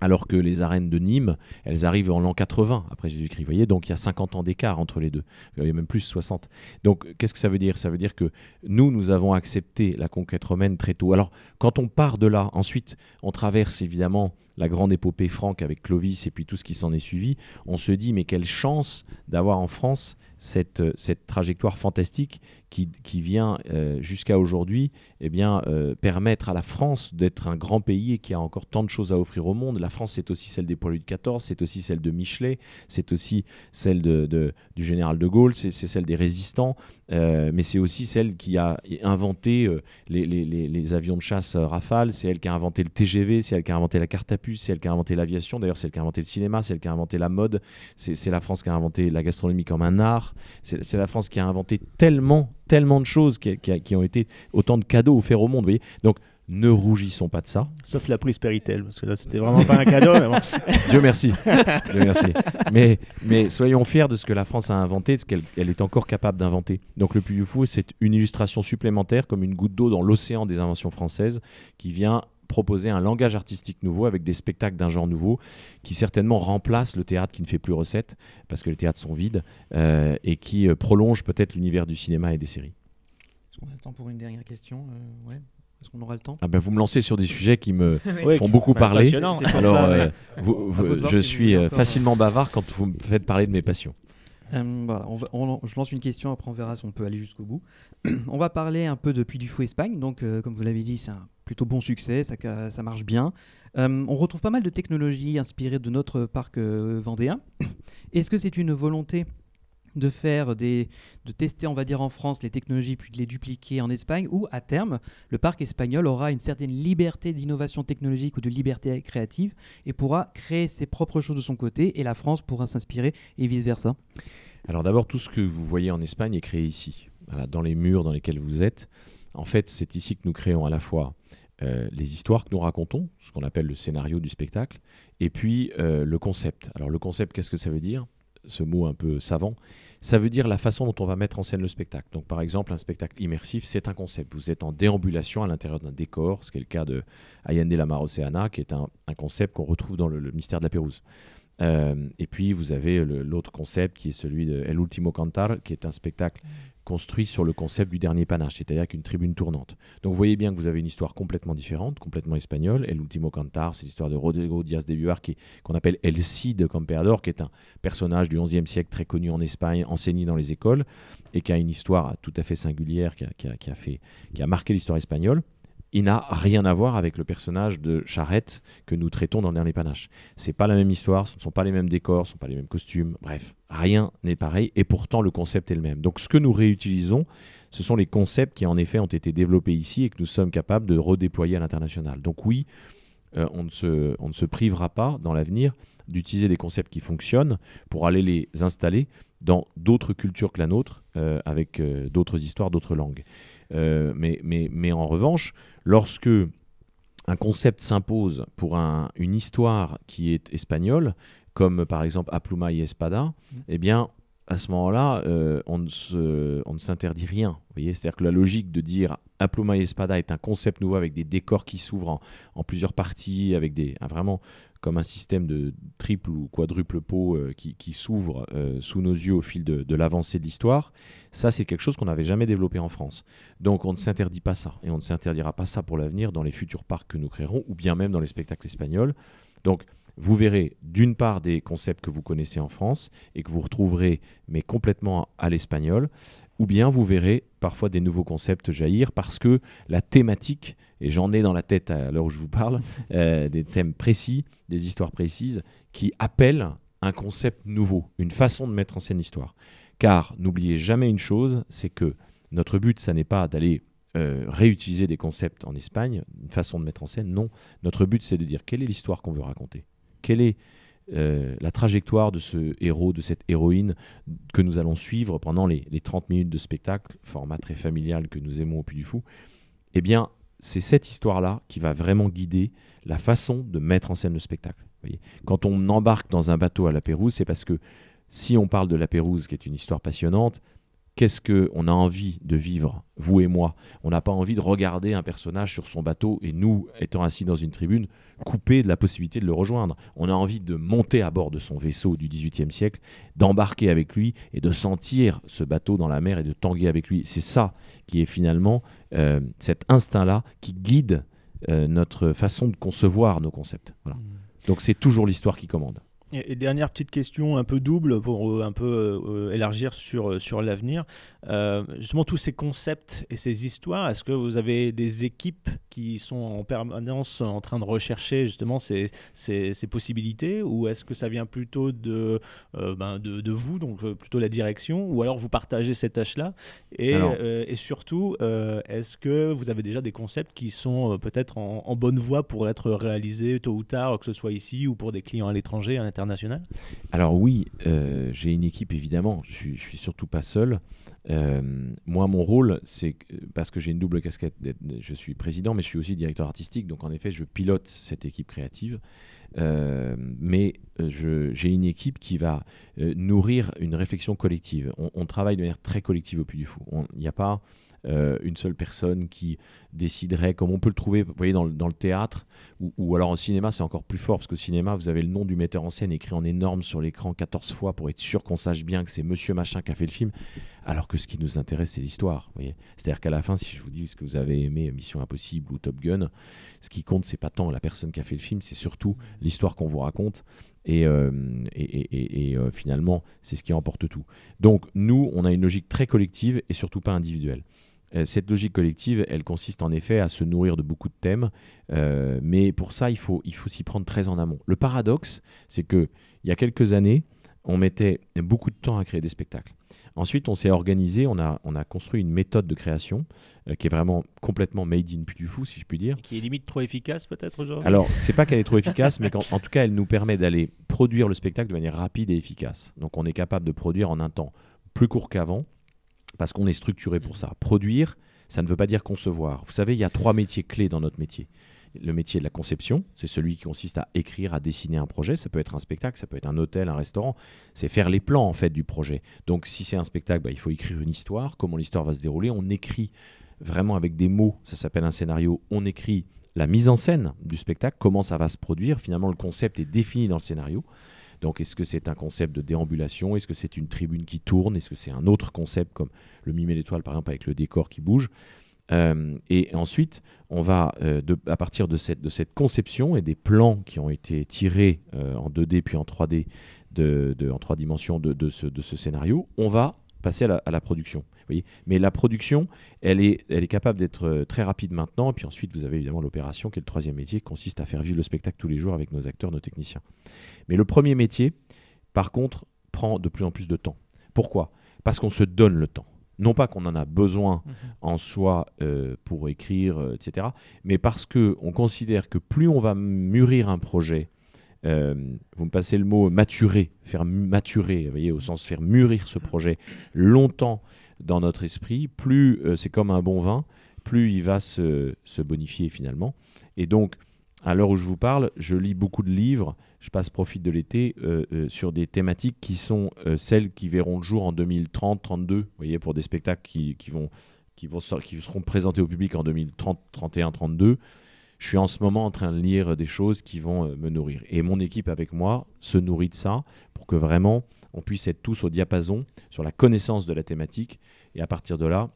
alors que les arènes de Nîmes, elles arrivent en l'an 80 après Jésus-Christ. Vous voyez, donc il y a 50 ans d'écart entre les deux. Il y a même plus 60. Donc qu'est-ce que ça veut dire ? Ça veut dire que nous avons accepté la conquête romaine très tôt. Alors quand on part de là, ensuite on traverse évidemment la grande épopée franque avec Clovis et puis tout ce qui s'en est suivi, on se dit mais quelle chance d'avoir en France cette trajectoire fantastique qui vient jusqu'à aujourd'hui permettre à la France d'être un grand pays et qui a encore tant de choses à offrir au monde. La France, c'est aussi celle des poilus de 14, c'est aussi celle de Michelet, c'est aussi celle du général de Gaulle, c'est celle des résistants, mais c'est aussi celle qui a inventé les avions de chasse Rafale, c'est elle qui a inventé le TGV, c'est elle qui a inventé la carte à puce, c'est elle qui a inventé l'aviation, d'ailleurs c'est elle qui a inventé le cinéma, c'est elle qui a inventé la mode, c'est la France qui a inventé la gastronomie comme un art. C'est la France qui a inventé tellement de choses qui ont été autant de cadeaux offerts au monde. Vous voyez. Donc Ne rougissons pas de ça. Sauf la prise Péritel, parce que là, c'était vraiment pas un cadeau. Mais bon. Dieu merci. Dieu merci. Mais soyons fiers de ce que la France a inventé, de ce qu'elle est encore capable d'inventer. Donc le Puy du Fou, c'est une illustration supplémentaire, comme une goutte d'eau dans l'océan des inventions françaises, qui vient proposer un langage artistique nouveau avec des spectacles d'un genre nouveau qui certainement remplace le théâtre qui ne fait plus recette, parce que les théâtres sont vides, et qui prolonge peut-être l'univers du cinéma et des séries. Est-ce qu'on a le temps pour une dernière question ouais. Est-ce qu'on aura le temps? Ah ben vous me lancez sur des sujets qui me Oui, font beaucoup parler. passionnant. Alors, À vous- vous de voir je si vous suis voulez encore, facilement bavard quand vous me faites parler de mes passions. Voilà, je lance une question, après on verra si on peut aller jusqu'au bout. On va parler un peu de Puy du Fou Espagne. Donc, comme vous l'avez dit, c'est un plutôt bon succès, ça marche bien. On retrouve pas mal de technologies inspirées de notre parc vendéen. Est-ce que c'est une volonté de tester, on va dire, en France les technologies puis de les dupliquer en Espagne, ou à terme, le parc espagnol aura une certaine liberté d'innovation technologique ou de liberté créative et pourra créer ses propres choses de son côté, et la France pourra s'inspirer et vice-versa? Alors d'abord, tout ce que vous voyez en Espagne est créé ici, voilà, dans les murs dans lesquels vous êtes. En fait, c'est ici que nous créons à la fois les histoires que nous racontons, ce qu'on appelle le scénario du spectacle, et puis le concept. Alors le concept, qu'est-ce que ça veut dire ? Ce mot un peu savant, ça veut dire la façon dont on va mettre en scène le spectacle. Donc par exemple, un spectacle immersif, c'est un concept. Vous êtes en déambulation à l'intérieur d'un décor, ce qui est le cas de Allende la Mar Oceana, qui est un concept qu'on retrouve dans le mystère de la Pérouse. Et puis vous avez l'autre concept qui est celui de El Último Cantar, qui est un spectacle construit sur le concept du dernier panache, c'est-à-dire qu'une tribune tournante. Donc vous voyez bien que vous avez une histoire complètement différente, complètement espagnole. El Último Cantar, c'est l'histoire de Rodrigo Díaz de Vivar, qu'on appelle El Cid Campeador, qui est un personnage du XIe siècle très connu en Espagne, enseigné dans les écoles, et qui a une histoire tout à fait singulière, qui a marqué l'histoire espagnole. Il n'a rien à voir avec le personnage de Charrette que nous traitons dans le dernier panache. C'est pas la même histoire, ce ne sont pas les mêmes décors, ce ne sont pas les mêmes costumes, bref, rien n'est pareil, et pourtant le concept est le même. Donc ce que nous réutilisons, ce sont les concepts qui en effet ont été développés ici et que nous sommes capables de redéployer à l'international. Donc oui, on ne se privera pas dans l'avenir d'utiliser des concepts qui fonctionnent pour aller les installer dans d'autres cultures que la nôtre, avec d'autres histoires, d'autres langues. Mais en revanche, lorsque un concept s'impose pour une histoire qui est espagnole, comme par exemple A Pluma y Espada, eh bien, à ce moment-là, on ne s'interdit rien. Vous voyez, c'est-à-dire que la logique de dire A Pluma y Espada est un concept nouveau avec des décors qui s'ouvrent en plusieurs parties, avec vraiment comme un système de triple ou quadruple pot qui s'ouvre sous nos yeux au fil de l'avancée de l'histoire. Ça, c'est quelque chose qu'on n'avait jamais développé en France. Donc, on ne s'interdit pas ça. Et on ne s'interdira pas ça pour l'avenir dans les futurs parcs que nous créerons, ou bien même dans les spectacles espagnols. Donc, vous verrez d'une part des concepts que vous connaissez en France et que vous retrouverez, mais complètement à l'espagnol, ou bien vous verrez parfois des nouveaux concepts jaillir parce que la thématique, et j'en ai dans la tête à l'heure où je vous parle, des thèmes précis, des histoires précises qui appellent un concept nouveau, une façon de mettre en scène l'histoire. Car n'oubliez jamais une chose, c'est que notre but, ça n'est pas d'aller réutiliser des concepts en Espagne, une façon de mettre en scène, non. Notre but, c'est de dire quelle est l'histoire qu'on veut raconter. Quelle est la trajectoire de ce héros, de cette héroïne que nous allons suivre pendant les 30 minutes de spectacle, format très familial que nous aimons au Puy du Fou. Eh bien, c'est cette histoire-là qui va vraiment guider la façon de mettre en scène le spectacle. Vous voyez, quand on embarque dans un bateau à la Pérouse, c'est parce que si on parle de la Pérouse, qui est une histoire passionnante, qu'est-ce qu'on a envie de vivre, vous et moi? On n'a pas envie de regarder un personnage sur son bateau et nous, étant assis dans une tribune, coupés de la possibilité de le rejoindre. On a envie de monter à bord de son vaisseau du XVIIIe siècle, d'embarquer avec lui et de sentir ce bateau dans la mer et de tanguer avec lui. C'est ça qui est finalement cet instinct-là qui guide notre façon de concevoir nos concepts. Voilà. Donc c'est toujours l'histoire qui commande. Et dernière petite question un peu double pour un peu élargir sur l'avenir. Justement, tous ces concepts et ces histoires, est-ce que vous avez des équipes qui sont en permanence en train de rechercher justement ces possibilités, ou est-ce que ça vient plutôt de vous, donc plutôt la direction, ou alors vous partagez ces tâches-là et surtout, est-ce que vous avez déjà des concepts qui sont peut-être en bonne voie pour être réalisés tôt ou tard, que ce soit ici ou pour des clients à l'étranger, international? Alors oui, j'ai une équipe évidemment, je suis surtout pas seul. Moi, mon rôle, c'est parce que j'ai une double casquette, je suis président, mais je suis aussi directeur artistique, donc en effet, je pilote cette équipe créative. Mais j'ai une équipe qui va nourrir une réflexion collective. On travaille de manière très collective au Puy du Fou. Il n'y a pas une seule personne qui déciderait, comme on peut le trouver, vous voyez, dans le théâtre, ou alors au cinéma, c'est encore plus fort, parce qu'au cinéma, vous avez le nom du metteur en scène écrit en énorme sur l'écran 14 fois pour être sûr qu'on sache bien que c'est monsieur machin qui a fait le film, alors que ce qui nous intéresse, c'est l'histoire. C'est-à-dire qu'à la fin, si je vous dis ce que vous avez aimé Mission Impossible ou Top Gun, ce qui compte, c'est pas tant la personne qui a fait le film, c'est surtout l'histoire qu'on vous raconte. Et finalement, c'est ce qui emporte tout. Donc, nous, on a une logique très collective et surtout pas individuelle. Cette logique collective, elle consiste en effet à se nourrir de beaucoup de thèmes, mais pour ça, il faut s'y prendre très en amont. Le paradoxe, c'est qu'il y a quelques années, on mettait beaucoup de temps à créer des spectacles. Ensuite, on s'est organisé, on a construit une méthode de création qui est vraiment complètement made in Puy du Fou, si je puis dire. Et qui est limite trop efficace peut-être aujourd'hui. Alors, c'est pas qu'elle est trop efficace, mais en tout cas, elle nous permet d'aller produire le spectacle de manière rapide et efficace. Donc, on est capable de produire en un temps plus court qu'avant, parce qu'on est structuré pour ça. Produire, ça ne veut pas dire concevoir. Vous savez, il y a 3 métiers clés dans notre métier. Le métier de la conception, c'est celui qui consiste à écrire, à dessiner un projet. Ça peut être un spectacle, ça peut être un hôtel, un restaurant. C'est faire les plans en fait du projet. Donc si c'est un spectacle, il faut écrire une histoire, comment l'histoire va se dérouler. On écrit vraiment avec des mots, ça s'appelle un scénario. On écrit la mise en scène du spectacle, comment ça va se produire. Finalement, le concept est défini dans le scénario. Donc est-ce que c'est un concept de déambulation? Est-ce que c'est une tribune qui tourne? Est-ce que c'est un autre concept comme le Mime et l'Étoile par exemple avec le décor qui bouge? Et ensuite, on va, à partir de cette conception et des plans qui ont été tirés en 2D puis en 3D, en 3 dimensions de ce scénario, on va passer à la production. Vous voyez, mais la production, elle est capable d'être très rapide maintenant. Et puis ensuite, vous avez évidemment l'opération, qui est le 3e métier, qui consiste à faire vivre le spectacle tous les jours avec nos acteurs, nos techniciens. Mais le premier métier, par contre, prend de plus en plus de temps. Pourquoi? Parce qu'on se donne le temps. Non pas qu'on en a besoin en soi pour écrire, etc., mais parce qu'on considère que plus on va mûrir un projet, vous me passez le mot maturer, faire maturer, vous voyez, au sens faire mûrir ce projet longtemps dans notre esprit, plus c'est comme un bon vin, plus il va se bonifier finalement. Et donc, à l'heure où je vous parle, je lis beaucoup de livres, je profite de l'été sur des thématiques qui sont celles qui verront le jour en 2030-32, vous voyez, pour des spectacles qui seront présentés au public en 2030, 31, 32. Je suis en ce moment en train de lire des choses qui vont me nourrir. Et mon équipe avec moi se nourrit de ça pour que vraiment on puisse être tous au diapason sur la connaissance de la thématique. Et à partir de là,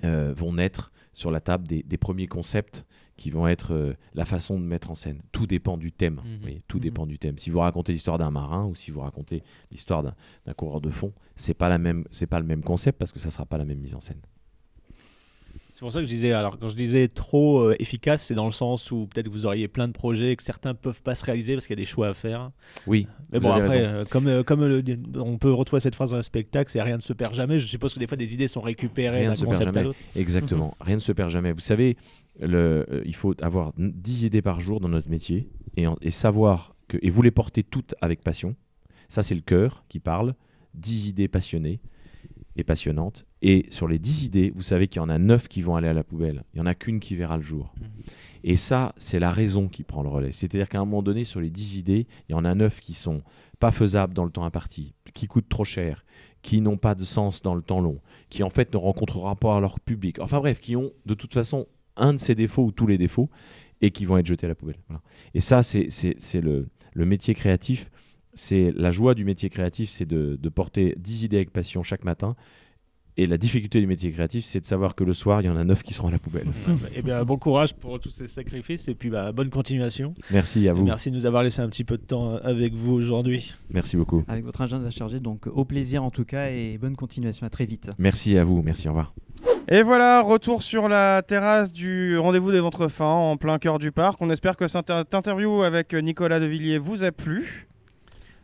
vont naître sur la table des premiers concepts qui vont être la façon de mettre en scène. Tout dépend du thème. Oui, tout dépend du thème. Si vous racontez l'histoire d'un marin ou si vous racontez l'histoire d'un coureur de fond, c'est pas le même concept parce que ça sera pas la même mise en scène. C'est pour ça que je disais, alors quand je disais trop efficace, c'est dans le sens où peut-être que vous auriez plein de projets que certains peuvent pas se réaliser parce qu'il y a des choix à faire. Oui. Mais bon, après, comme on peut retrouver cette phrase dans un spectacle, c'est rien ne se perd jamais. Je suppose que des fois des idées sont récupérées d'un concept à l'autre. Exactement. Rien ne se perd jamais. Vous savez, il faut avoir 10 idées par jour dans notre métier et savoir et vous les portez toutes avec passion. Ça, c'est le cœur qui parle. 10 idées passionnées et passionnantes. Et sur les 10 idées, vous savez qu'il y en a 9 qui vont aller à la poubelle. Il n'y en a qu'une qui verra le jour. Et ça, c'est la raison qui prend le relais. C'est-à-dire qu'à un moment donné, sur les 10 idées, il y en a 9 qui sont pas faisables dans le temps imparti, qui coûtent trop cher, qui n'ont pas de sens dans le temps long, qui en fait ne rencontrera pas leur public. Enfin bref, qui ont de toute façon un de ces défauts ou tous les défauts et qui vont être jetés à la poubelle. Voilà. Et ça, c'est le métier créatif. C'est la joie du métier créatif, c'est de porter 10 idées avec passion chaque matin. Et la difficulté du métier créatif, c'est de savoir que le soir, il y en a 9 qui seront à la poubelle. Eh bien, bon courage pour tous ces sacrifices et puis bonne continuation. Merci à vous. Merci de nous avoir laissé un petit peu de temps avec vous aujourd'hui. Merci beaucoup. Avec votre agenda chargé, donc au plaisir en tout cas et bonne continuation. À très vite. Merci à vous. Merci, au revoir. Et voilà, retour sur la terrasse du Rendez-vous des Ventres-Fins en plein cœur du parc. On espère que cette interview avec Nicolas Devilliers vous a plu.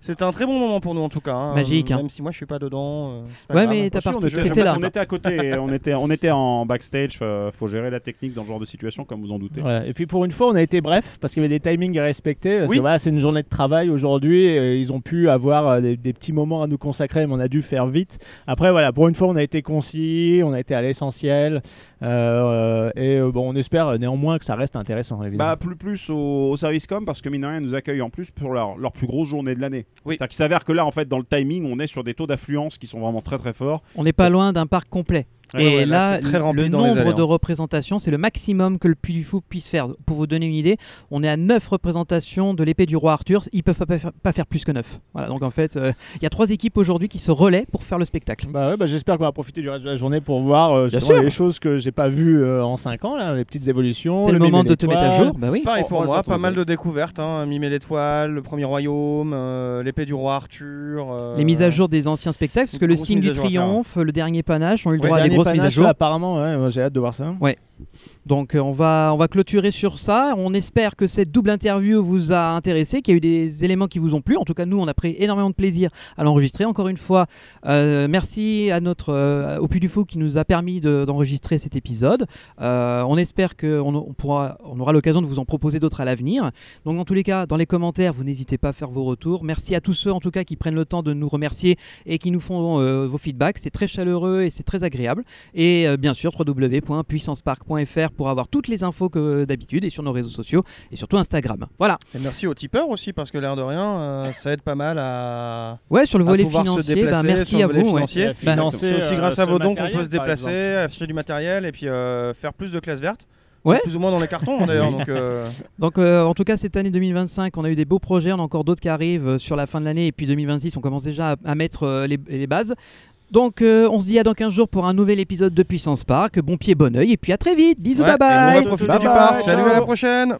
C'était un très bon moment pour nous en tout cas. Hein. Magique, hein. Même si moi je suis pas dedans. c'est pas Ouais, grave. mais t'as Si, on participé, était- t'étais là. On était à côté, on était en backstage. Faut gérer la technique dans ce genre de situation, comme vous en doutez. Voilà. Et puis pour une fois, on a été bref parce qu'il y avait des timings à respecter. Parce Oui. que voilà, c'est une journée de travail aujourd'hui. Et ils ont pu avoir des petits moments à nous consacrer, mais on a dû faire vite. Après, voilà, pour une fois, on a été concis, on a été à l'essentiel. On espère néanmoins que ça reste intéressant. Évidemment. Bah, plus au service com, parce que mine de rien, ils nous accueillent en plus pour leur plus grosse journée de l'année. Oui. C'est-à-dire qu'il s'avère que là, en fait, dans le timing, on est sur des taux d'affluence qui sont vraiment très très forts. On n'est pas loin d'un parc complet. Et là, c'est très rempli le dans les nombre allées, de hein. représentations, c'est le maximum que le Puy du Fou puisse faire. Pour vous donner une idée, on est à 9 représentations de l'épée du roi Arthur. Ils peuvent pas faire plus que 9. Voilà, donc en fait, il y a 3 équipes aujourd'hui qui se relaient pour faire le spectacle. J'espère qu'on va profiter du reste de la journée pour voir Bien justement sûr. les choses que j'ai pas vues en 5 ans, là, les petites évolutions. C'est le moment de te mettre à jour. Bah oui. Pareil pour On va moi, se pas mal retrouver. de découvertes. Hein. Mimé l'étoile, le premier royaume, l'épée du roi Arthur. Les mises à jour des anciens spectacles, parce que une le grosse signe mise du à jour à faire. triomphe, le dernier panache, ont eu le Ouais, droit à des dernier grosses mises à panache, jour. là, apparemment, ouais, j'ai hâte de voir ça. Donc on va clôturer sur ça. On espère que cette double interview vous a intéressé, qu'il y a eu des éléments qui vous ont plu. En tout cas, nous, on a pris énormément de plaisir à l'enregistrer. Encore une fois, merci à au Puy du Fou qui nous a permis d'enregistrer cet épisode. On espère qu'on aura l'occasion de vous en proposer d'autres à l'avenir. Donc dans tous les cas, dans les commentaires, vous n'hésitez pas à faire vos retours. Merci à tous ceux en tout cas qui prennent le temps de nous remercier et qui nous font vos feedbacks. C'est très chaleureux et c'est très agréable. Et bien sûr, www.puissancepark.fr pour avoir toutes les infos que d'habitude et sur nos réseaux sociaux et surtout Instagram. Voilà. Et merci aux tipeurs aussi, parce que l'air de rien, ça aide pas mal à. Ouais, sur le à volet pouvoir se financier, déplacer, merci sur le à volet vous. ouais. financier. Financer, C'est aussi grâce à ce vos dons qu'on matériel, peut se par déplacer, exemple. acheter du matériel et puis faire plus de classes vertes. Ouais. Plus ou moins dans les cartons d'ailleurs. Donc en tout cas cette année 2025 on a eu des beaux projets, on a encore d'autres qui arrivent sur la fin de l'année et puis 2026 on commence déjà à mettre les bases. Donc on se dit à dans 15 jours pour un nouvel épisode de Puissance Park. Bon pied, bon oeil et puis à très vite. Bisous, Ouais, bye bye. et on va profiter du parc. Salut, à la prochaine.